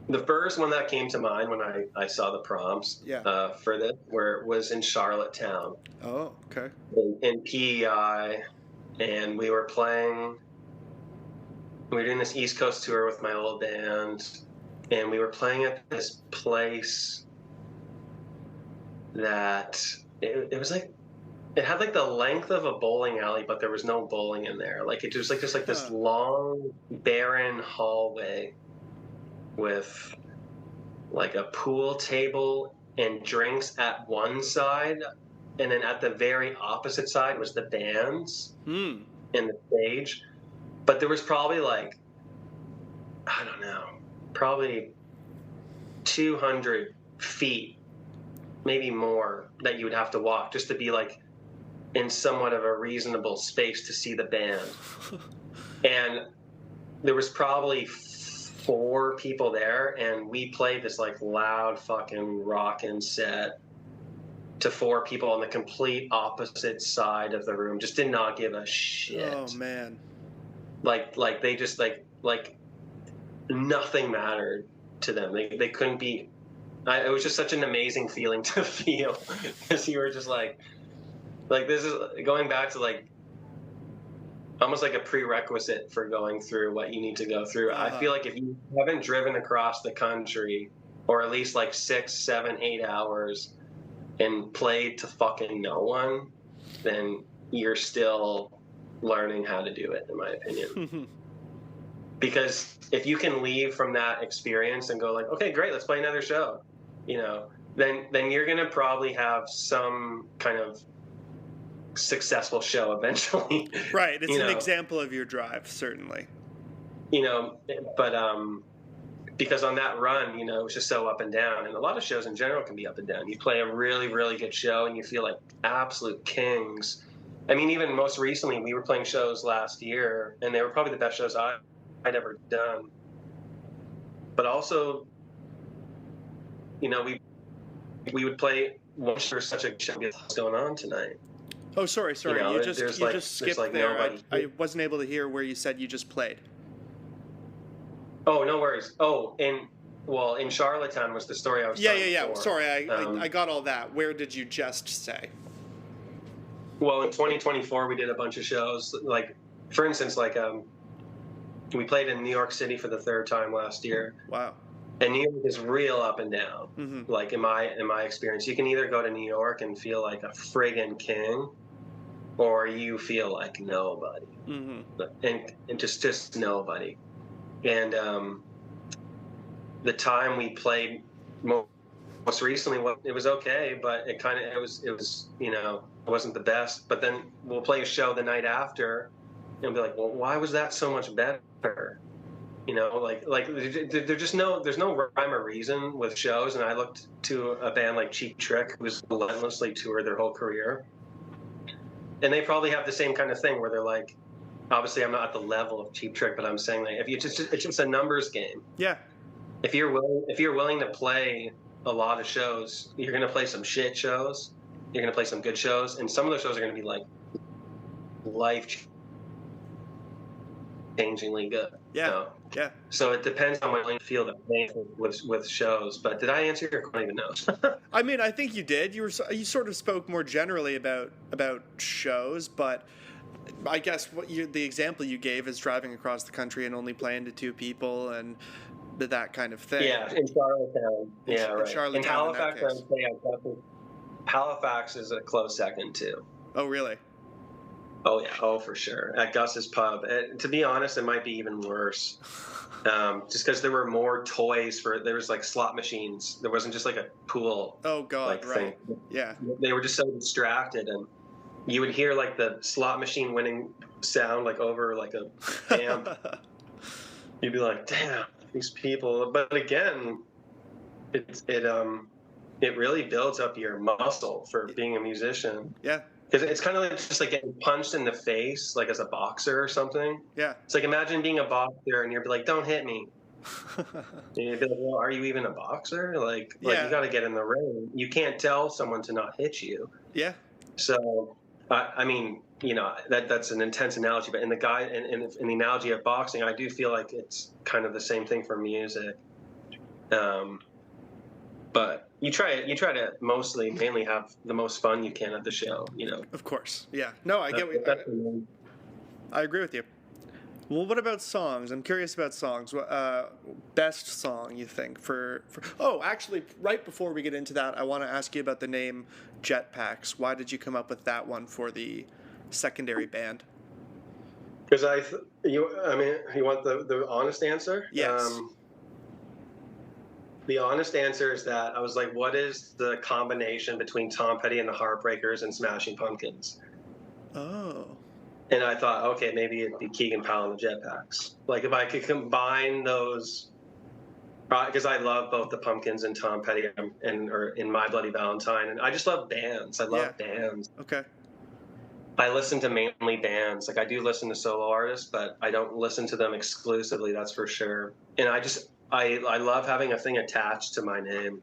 The first one that came to mind when I saw the prompts Yeah. for this, where it was in Charlottetown Oh, okay. in PEI, and we were playing. We were doing this East Coast tour with my old band, and we were playing at this place that it was like it had like the length of a bowling alley, but there was no bowling in there. Like it was like just like this Huh. long barren hallway with like a pool table and drinks at one side, and then at the very opposite side was the bands Hmm. and the stage. But there was probably like, I don't know, probably 200 feet, maybe more, that you would have to walk just to be like in somewhat of a reasonable space to see the band. And there was probably 4 people there, and we played this like loud fucking rockin' set to 4 people on the complete opposite side of the room. Just did not give a shit. Oh man. Like they just like nothing mattered to them. They couldn't be. It was just such an amazing feeling to feel because you were just like this is going back to like almost like a prerequisite for going through what you need to go through. I feel like if you haven't driven across the country, or at least like 6, 7, 8 hours, and played to fucking no one, then you're still learning how to do it, in my opinion. Because if you can leave from that experience and go like, okay, great, let's play another show, then you're gonna probably have some kind of successful show eventually. Right. It's an example of your drive, certainly. But because on that run, it was just so up and down, and a lot of shows in general can be up and down. You play a really, really good show and you feel like absolute kings. I mean, even most recently, we were playing shows last year, and they were probably the best shows I'd ever done. But also, we would play one show, such a show, what's going on tonight. Oh, sorry. You just skipped like there. nobody. I wasn't able to hear where you said you just played. Oh, no worries. Oh, in Charlottetown was the story I was telling Yeah. before. Sorry, I got all that. Where did you just say? Well, in 2024, we did a bunch of shows. Like, for instance, we played in New York City for the 3rd time last year. Wow. And New York is real up and down. Mm-hmm. Like in my experience, you can either go to New York and feel like a friggin' king, or you feel like nobody, and just nobody. And the time we played most recently, it was okay, but it was it wasn't the best. But then we'll play a show the night after, and be like, well, why was that so much better? There's no rhyme or reason with shows. And I looked to a band like Cheap Trick, who's relentlessly toured their whole career, and they probably have the same kind of thing where they're like, obviously I'm not at the level of Cheap Trick, but I'm saying like it's just a numbers game. Yeah. If you're willing to play a lot of shows, you're going to play some shit shows, you're going to play some good shows, and some of those shows are going to be like life changingly good. Yeah. Yeah. So it depends on what you feel the pain with shows. But did I answer your question? I don't even know. I mean, I think you did. You sort of spoke more generally about shows, but I guess the example you gave is driving across the country and only playing to 2 people and that kind of thing. Yeah, in Charlottetown. In Charlottetown, in Halifax, in that case. Halifax is a close second too. Oh, really? Oh yeah, for sure. At Gus's Pub. To be honest, it might be even worse. Just because there were more toys there was like slot machines. There wasn't just like a pool. Oh God, right? Thing. Yeah. They were just so distracted, and you would hear like the slot machine winning sound like over like a amp. You'd be like, damn, these people. But again, it really builds up your muscle for being a musician. Yeah. Because it's kind of like just like getting punched in the face, like as a boxer or something. Yeah. It's like imagine being a boxer and you're like, "Don't hit me." And you'd be like, "Well, are you even a boxer? Like you Yeah. got to get in the ring. You can't tell someone to not hit you." Yeah. So, I mean, that's an intense analogy, but in the analogy of boxing, I do feel like it's kind of the same thing for music. Um, but you try to mainly have the most fun you can at the show. Of course. Yeah. No, I get what, I agree with you. Well, what about songs? I'm curious about songs. What best song you think for? Oh, actually, right before we get into that, I want to ask you about the name Jetpacks. Why did you come up with that one for the secondary band? Because you want the honest answer? Yes. The honest answer is that I was like, what is the combination between Tom Petty and the Heartbreakers and Smashing Pumpkins? Oh. And I thought, okay, maybe it'd be Keegan Powell and the Jetpacks. Like if I could combine those, because I love both the Pumpkins and Tom Petty or in My Bloody Valentine, and I just love bands. I love bands. Okay. I listen to mainly bands. Like I do listen to solo artists, but I don't listen to them exclusively. That's for sure. And I love having a thing attached to my name.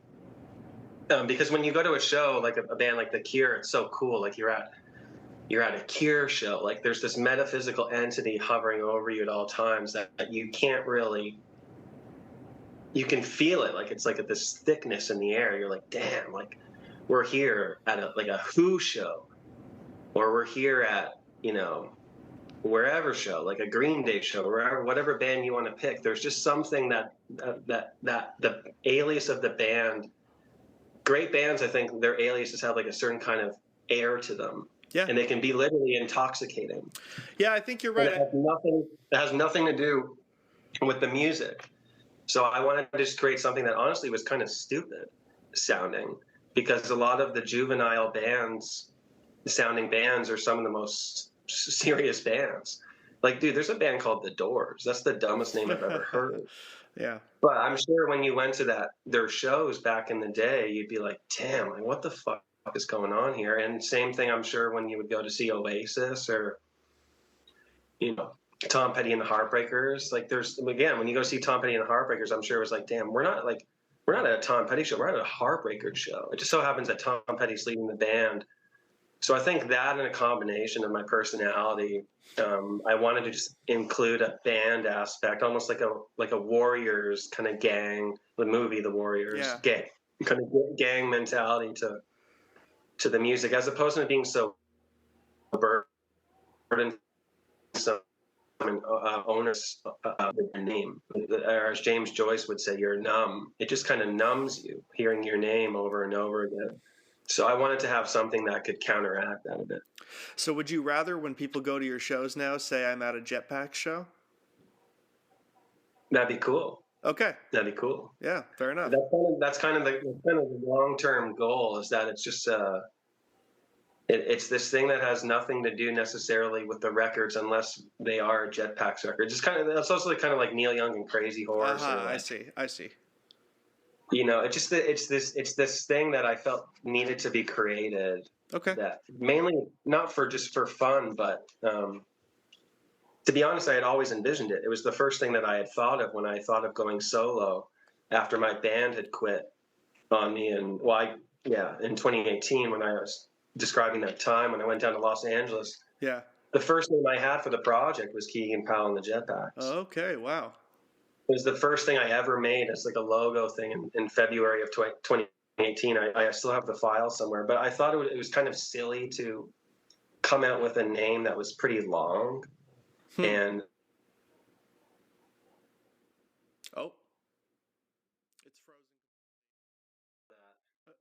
Because when you go to a show like a band like The Cure, it's so cool. Like you're at a Cure show. Like there's this metaphysical entity hovering over you at all times that you can't really. You can feel it. Like it's like this thickness in the air. You're like, damn. Like we're here at a Who show, or we're here at wherever show, like a Green Day show, whatever band you want to pick. There's just something that the alias of the band. Great bands, I think their aliases have like a certain kind of air to them. Yeah. And they can be literally intoxicating. Yeah, I think you're right. It has nothing to do with the music. So I wanted to just create something that honestly was kind of stupid sounding, because a lot of the juvenile sounding bands are some of the most serious bands. Like, dude, there's a band called The Doors. That's the dumbest name I've ever heard. Yeah. But I'm sure when you went to their shows back in the day, you'd be like, damn, like, what the fuck is going on here? And same thing, I'm sure, when you would go to see Oasis or, Tom Petty and the Heartbreakers. Like again, when you go see Tom Petty and the Heartbreakers, I'm sure it was like, damn, we're not at a Tom Petty show. We're at a Heartbreakers show. It just so happens that Tom Petty's leading the band. So I think that in a combination of my personality, I wanted to just include a band aspect, almost like a Warriors kind of gang, the movie The Warriors, gang, kind of gang mentality to the music, as opposed to being so burdensome and onerous name. Or as James Joyce would say, you're numb. It just kind of numbs you hearing your name over and over again. So I wanted to have something that could counteract that a bit. So would you rather, when people go to your shows now, say I'm at a Jetpack show? That'd be cool. Okay. That'd be cool. Yeah, fair enough. That's kind of the long-term goal, is that it's just it's this thing that has nothing to do necessarily with the records, unless they are Jetpack's records. It's also kind of like Neil Young and Crazy Horse. I see. It's this thing that I felt needed to be created. Okay. That mainly not just for fun, but to be honest, I had always envisioned it. It was the first thing that I had thought of when I thought of going solo after my band had quit on me. And in 2018, when I was describing that time when I went down to Los Angeles. Yeah. The first name I had for the project was Keegan Powell and the Jetpacks. Okay, wow. It was the first thing I ever made as like a logo thing in February of 2018. I still have the file somewhere, but I thought it was kind of silly to come out with a name that was pretty long. And it's frozen.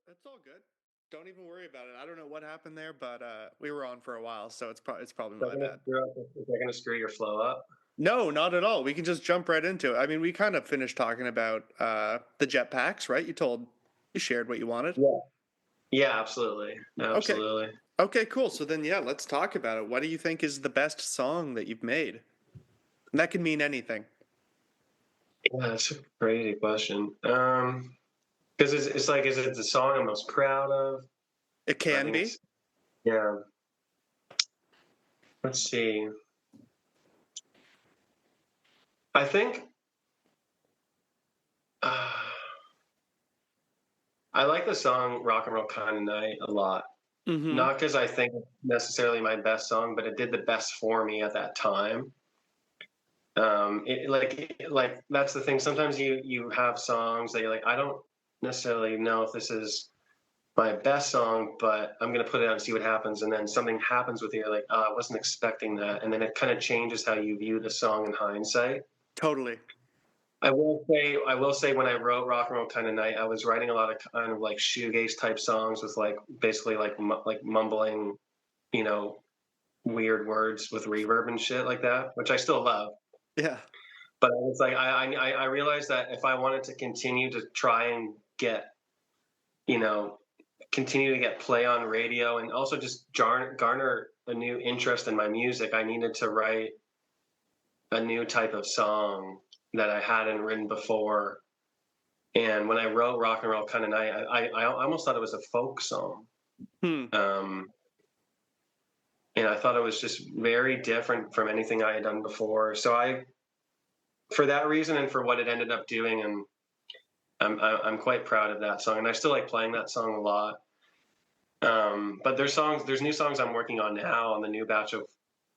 That's all good. Don't even worry about it. I don't know what happened there, but we were on for a while, so it's probably my bad. Is that going to screw your flow up? No, not at all. We can just jump right into it. I mean, we kind of finished talking about the Jetpacks, right? You shared what you wanted. Yeah. Yeah, absolutely, Okay. absolutely. Okay, cool. So then, yeah, let's talk about it. What do you think is the best song that you've made? And that can mean anything. Yeah, that's a crazy question. Because it's like, is it the song I'm most proud of? It I can think be. it's yeah. Let's see. I think uh, I like the song "Rock and Roll Kind of Night" a lot. Mm-hmm. Not because I think it's necessarily my best song, but it did the best for me at that time. Like that's the thing. Sometimes you have songs that you're like, I don't necessarily know if this is my best song, but I'm gonna put it out and see what happens. And then something happens with you, you're like, oh, I wasn't expecting that, and then it kind of changes how you view the song in hindsight. Totally. I will say, when I wrote "Rock and Roll Kind of Night," I was writing a lot of kind of like shoegaze type songs with like basically like mumbling, you know, weird words with reverb and shit like that, which I still love. Yeah. But it's like I realized that if I wanted to continue to try and get, you know, continue to get play on radio and also just garner a new interest in my music, I needed to write a new type of song that I hadn't written before. And when I wrote "Rock and Roll Kind of Night," I almost thought it was a folk song, Hmm. um, and I thought it was just very different from anything I had done before. So for that reason, and for what it ended up doing, and I'm quite proud of that song, and I still like playing that song a lot. But there's new songs I'm working on now on the new batch of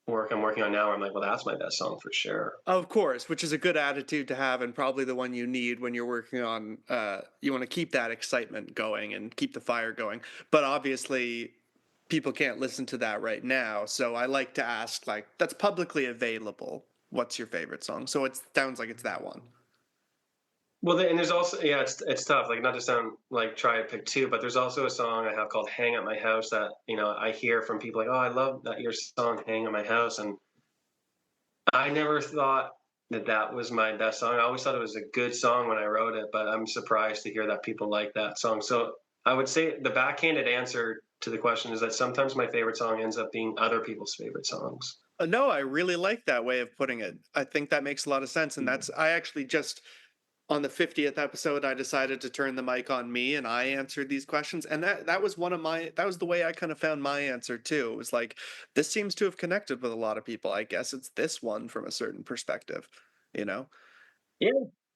work I'm working on now. Where I'm like, well, that's my best song for sure. Of course, which is a good attitude to have and probably the one you need when you're working on you want to keep that excitement going and keep the fire going. But obviously people can't listen to that right now. So I like to ask like that's publicly available. What's your favorite song? So it sounds like it's that one. Well, and there's also, yeah, it's tough. Like, not to sound like try to pick two, but there's also a song I have called "Hang at My House" that I hear from people like, "Oh, I love that your song, Hang at My House," and I never thought that that was my best song. I always thought it was a good song when I wrote it, but I'm surprised to hear that people like that song. So I would say the backhanded answer to the question is that sometimes my favorite song ends up being other people's favorite songs. No, I really like that way of putting it. I think that makes a lot of sense. And that's, I actually just, on the 50th episode, I decided to turn the mic on me and I answered these questions. And that was one of my, that was the way I kind of found my answer too. It was like, this seems to have connected with a lot of people. I guess it's this one from a certain perspective, you know? Yeah,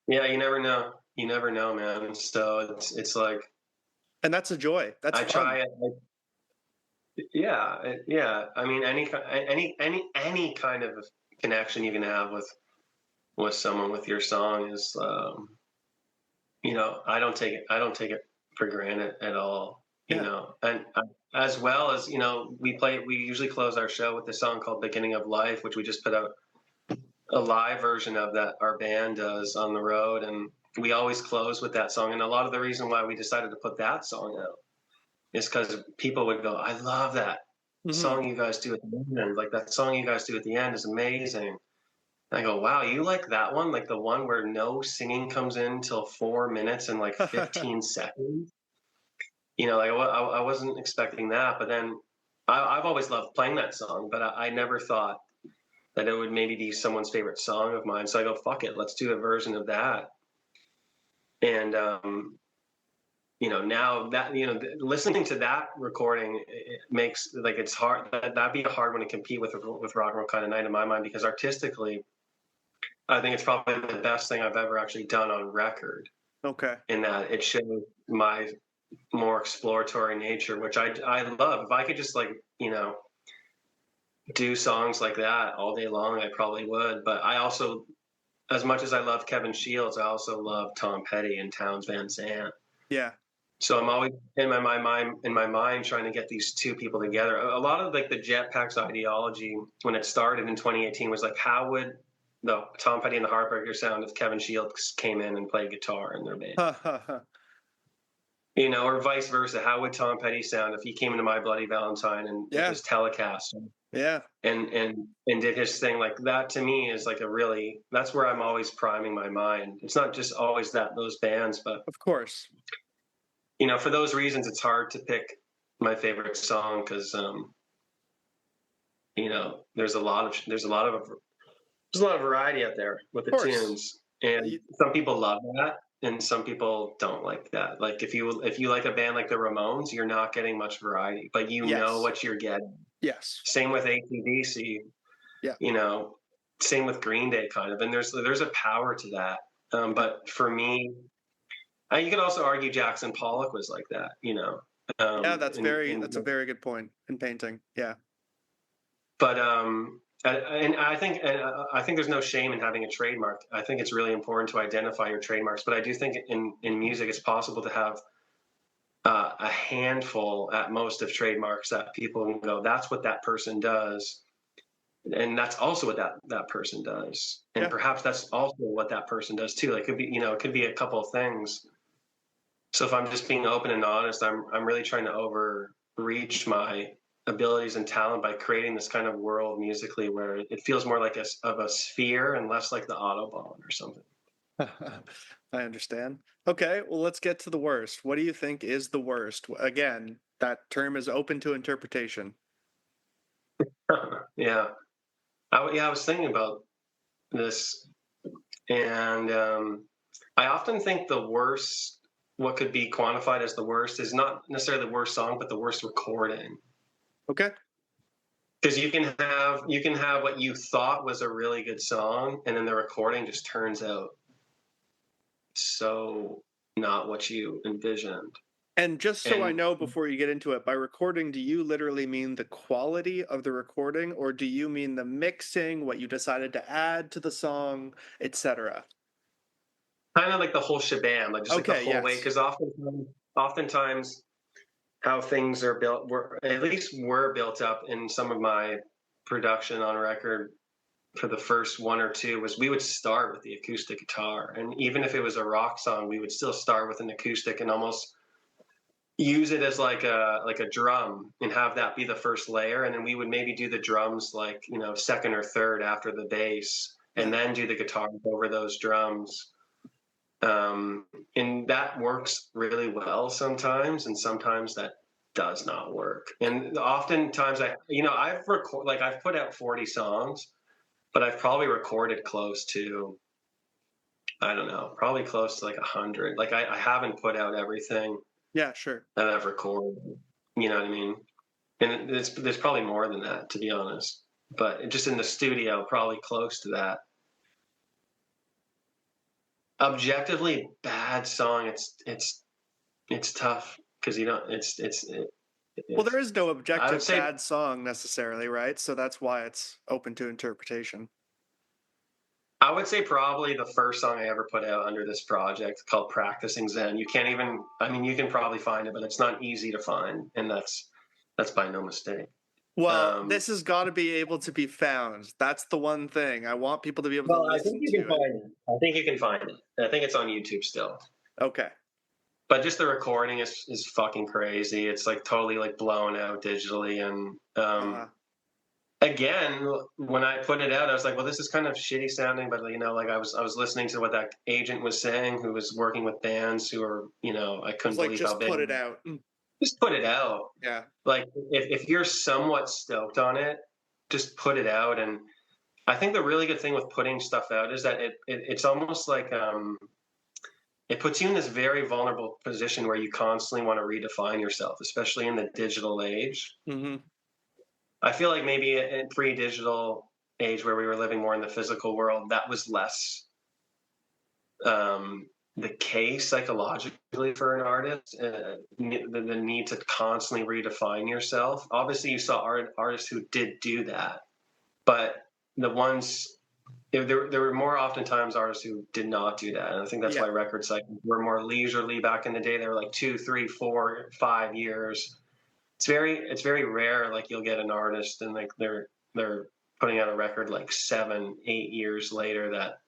yeah. You never know. You never know, man. So it's like And that's a joy. That's I fun. try it. Yeah, yeah. I mean, any kind of connection you can have with someone with your song is, I don't take it for granted at all. Yeah. And as well as we usually close our show with a song called "Beginning of Life," which we just put out a live version of that our band does on the road, and we always close with that song. And a lot of the reason why we decided to put that song out is because people would go, "I love that Hmm. song you guys do at the end. Like, that song you guys do at the end is amazing." And I go, "Wow, you like that one? Like the one where no singing comes in till 4 minutes and like 15 seconds?" Like I wasn't expecting that. But then I've always loved playing that song, but I never thought that it would maybe be someone's favorite song of mine. So I go, fuck it, let's do a version of that. And now that listening to that recording, it makes like it's hard. That'd be a hard one to compete with "Rock and Roll Kind of Night" in my mind, because artistically, I think it's probably the best thing I've ever actually done on record. Okay. In that it shows my more exploratory nature, which I love. If I could just do songs like that all day long, I probably would. But I also, as much as I love Kevin Shields, I also love Tom Petty and Towns Van Zandt. Yeah. So I'm always in my mind trying to get these two people together. A lot of like the Jetpacks ideology when it started in 2018 was like, how would the Tom Petty and the Heartbreakers sound if Kevin Shields came in and played guitar in their band? Ha ha ha. Or vice versa. How would Tom Petty sound if he came into My Bloody Valentine and with Yeah. his Telecast Yeah. and did his thing? Like that to me is like that's where I'm always priming my mind. It's not just always those bands, but Of course. for those reasons, it's hard to pick my favorite song because there's a lot of variety out there with the Of course. tunes, and You, some people love that, and some people don't like that. Like if you like a band like the Ramones, you're not getting much variety, but you know yes. what you're getting. Yes. Same with AC/DC, Yeah. you know, same with Green Day, kind of, and there's a power to that. Yeah. But for me, you could also argue Jackson Pollock was like that, Yeah, in that's a very good point in painting. Yeah. But and I think there's no shame in having a trademark. I think it's really important to identify your trademarks. But I do think in music, it's possible to have a handful at most of trademarks that people can go, that's what that person does, and that's also what that person does, and Yeah. perhaps that's also what that person does too. Like it could be a couple of things. So if I'm just being open and honest, I'm really trying to overreach my abilities and talent by creating this kind of world musically where it feels more like a sphere and less like the Autobahn or something. I understand. Okay, well, let's get to the worst. What do you think is the worst? Again, that term is open to interpretation. Yeah, I was thinking about this, and I often think the worst, what could be quantified as the worst, is not necessarily the worst song, but the worst recording. Okay. Because you can have what you thought was a really good song, and then the recording just turns out so not what you envisioned. And just so I And know before you get into it, by recording, do you literally mean the quality of the recording, or do you mean the mixing, what you decided to add to the song, etc.? kind of like the whole shebang, like just like the Okay, whole way, yes. because oftentimes how things are built were at least were built up in some of my production on record for the first one or two was we would start with the acoustic guitar, and even if it was a rock song, we would still start with an acoustic and almost use it as like a drum and have that be the first layer, and then we would maybe do the drums like second or third after the bass, Yeah. and then do the guitars over those drums. um, and that works really well sometimes, and sometimes that does not work. And oftentimes I've put out 40 songs, but I've probably recorded close to, I don't know, probably close to like 100. Like I haven't put out everything Yeah, sure. that I've recorded. You know what I mean? And there's probably more than that, to be honest. But just in the studio, probably close to that. Objectively bad song. It's tough because you don't. Well, there It's. is no I would objective say bad song necessarily, right? So that's why it's open to interpretation. I would say probably the first song I ever put out under this project called "Practicing Zen." You can't even. I mean, you can probably find it, but it's not easy to find, and that's by no mistake. Well, Um, this has got to be able to be found. That's the one thing. I want people to be able to well, I think listen you can to it. find it. I think you can find it. I think it's on YouTube still. Okay. But just the recording is fucking crazy. It's like totally like blown out digitally, and Uh-huh. again, when I put it out, I was like, well, this is kind of shitty sounding, but like I was listening to what that agent was saying, who was working with bands who are, I It's couldn't like believe how just big. put it out. Just put it out. Yeah. Like if you're somewhat stoked on it, just put it out. And I think the really good thing with putting stuff out is that it's almost like it puts you in this very vulnerable position where you constantly want to redefine yourself, especially in the digital age. Hmm. I feel like maybe in pre-digital age where we were living more in the physical world, that was less the case psychologically for an artist. The need to constantly redefine yourself. Obviously, you saw artists who did do that, but the ones there were more oftentimes artists who did not do that, and I think that's Yeah. why record cycles were more leisurely back in the day. They were like 2, 3, 4, 5 years. It's very rare. Like you'll get an artist and like they're putting out a record like 7, 8 years later that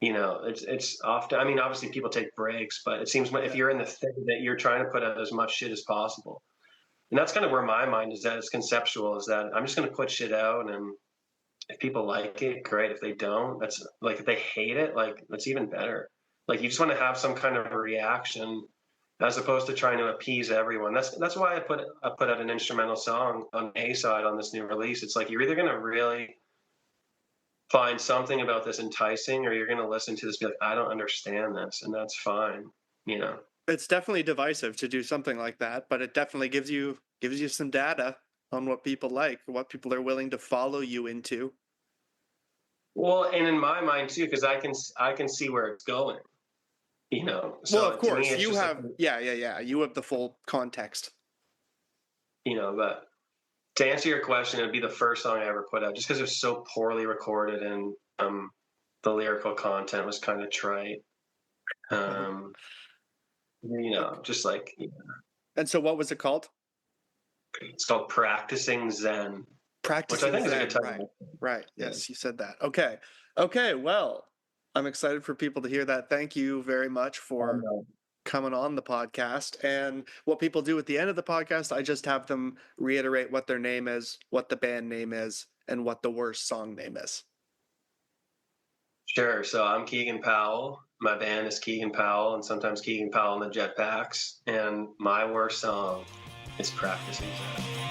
it's often. I mean, obviously people take breaks, but it seems if Yeah. you're in the thick of it, you're trying to put out as much shit as possible. And that's kind of where my mind is at. It's conceptual. Is that I'm just going to put shit out, and if people like it, great. If they don't, that's like if they hate it, like that's even better. Like you just want to have some kind of a reaction as opposed to trying to appease everyone. That's why I put out an instrumental song on A side on this new release. It's like you're either gonna really find something about this enticing, or you're gonna listen to this and be like, I don't understand this, and that's fine, you know. It's definitely divisive to do something like that, but it definitely gives you some data on what people like, what people are willing to follow you into. Well, and in my mind too, because I can see where it's going, you know. Well, of So to me, course, it's you just like, have yeah. You have the full context. you know, but to answer your question, it'd be the first song I ever put out, just because it was so poorly recorded and the lyrical content was kind of trite. Um, you Okay. know, just like And so what was it called? it's called Practicing Zen, which I Practicing think is a good Zen, right. title. Right. Yeah. Yes, you said that. Okay. Okay, well, I'm excited for people to hear that. Thank you very much for Um, coming on the podcast. And what people do at the end of the podcast, I just have them reiterate what their name is, what the band name is, and what the worst song name is. Sure. So I'm Keegan Powell. My band is Keegan Powell, and sometimes Keegan Powell and the Jetpacks. And my worst song is Practicing Zen.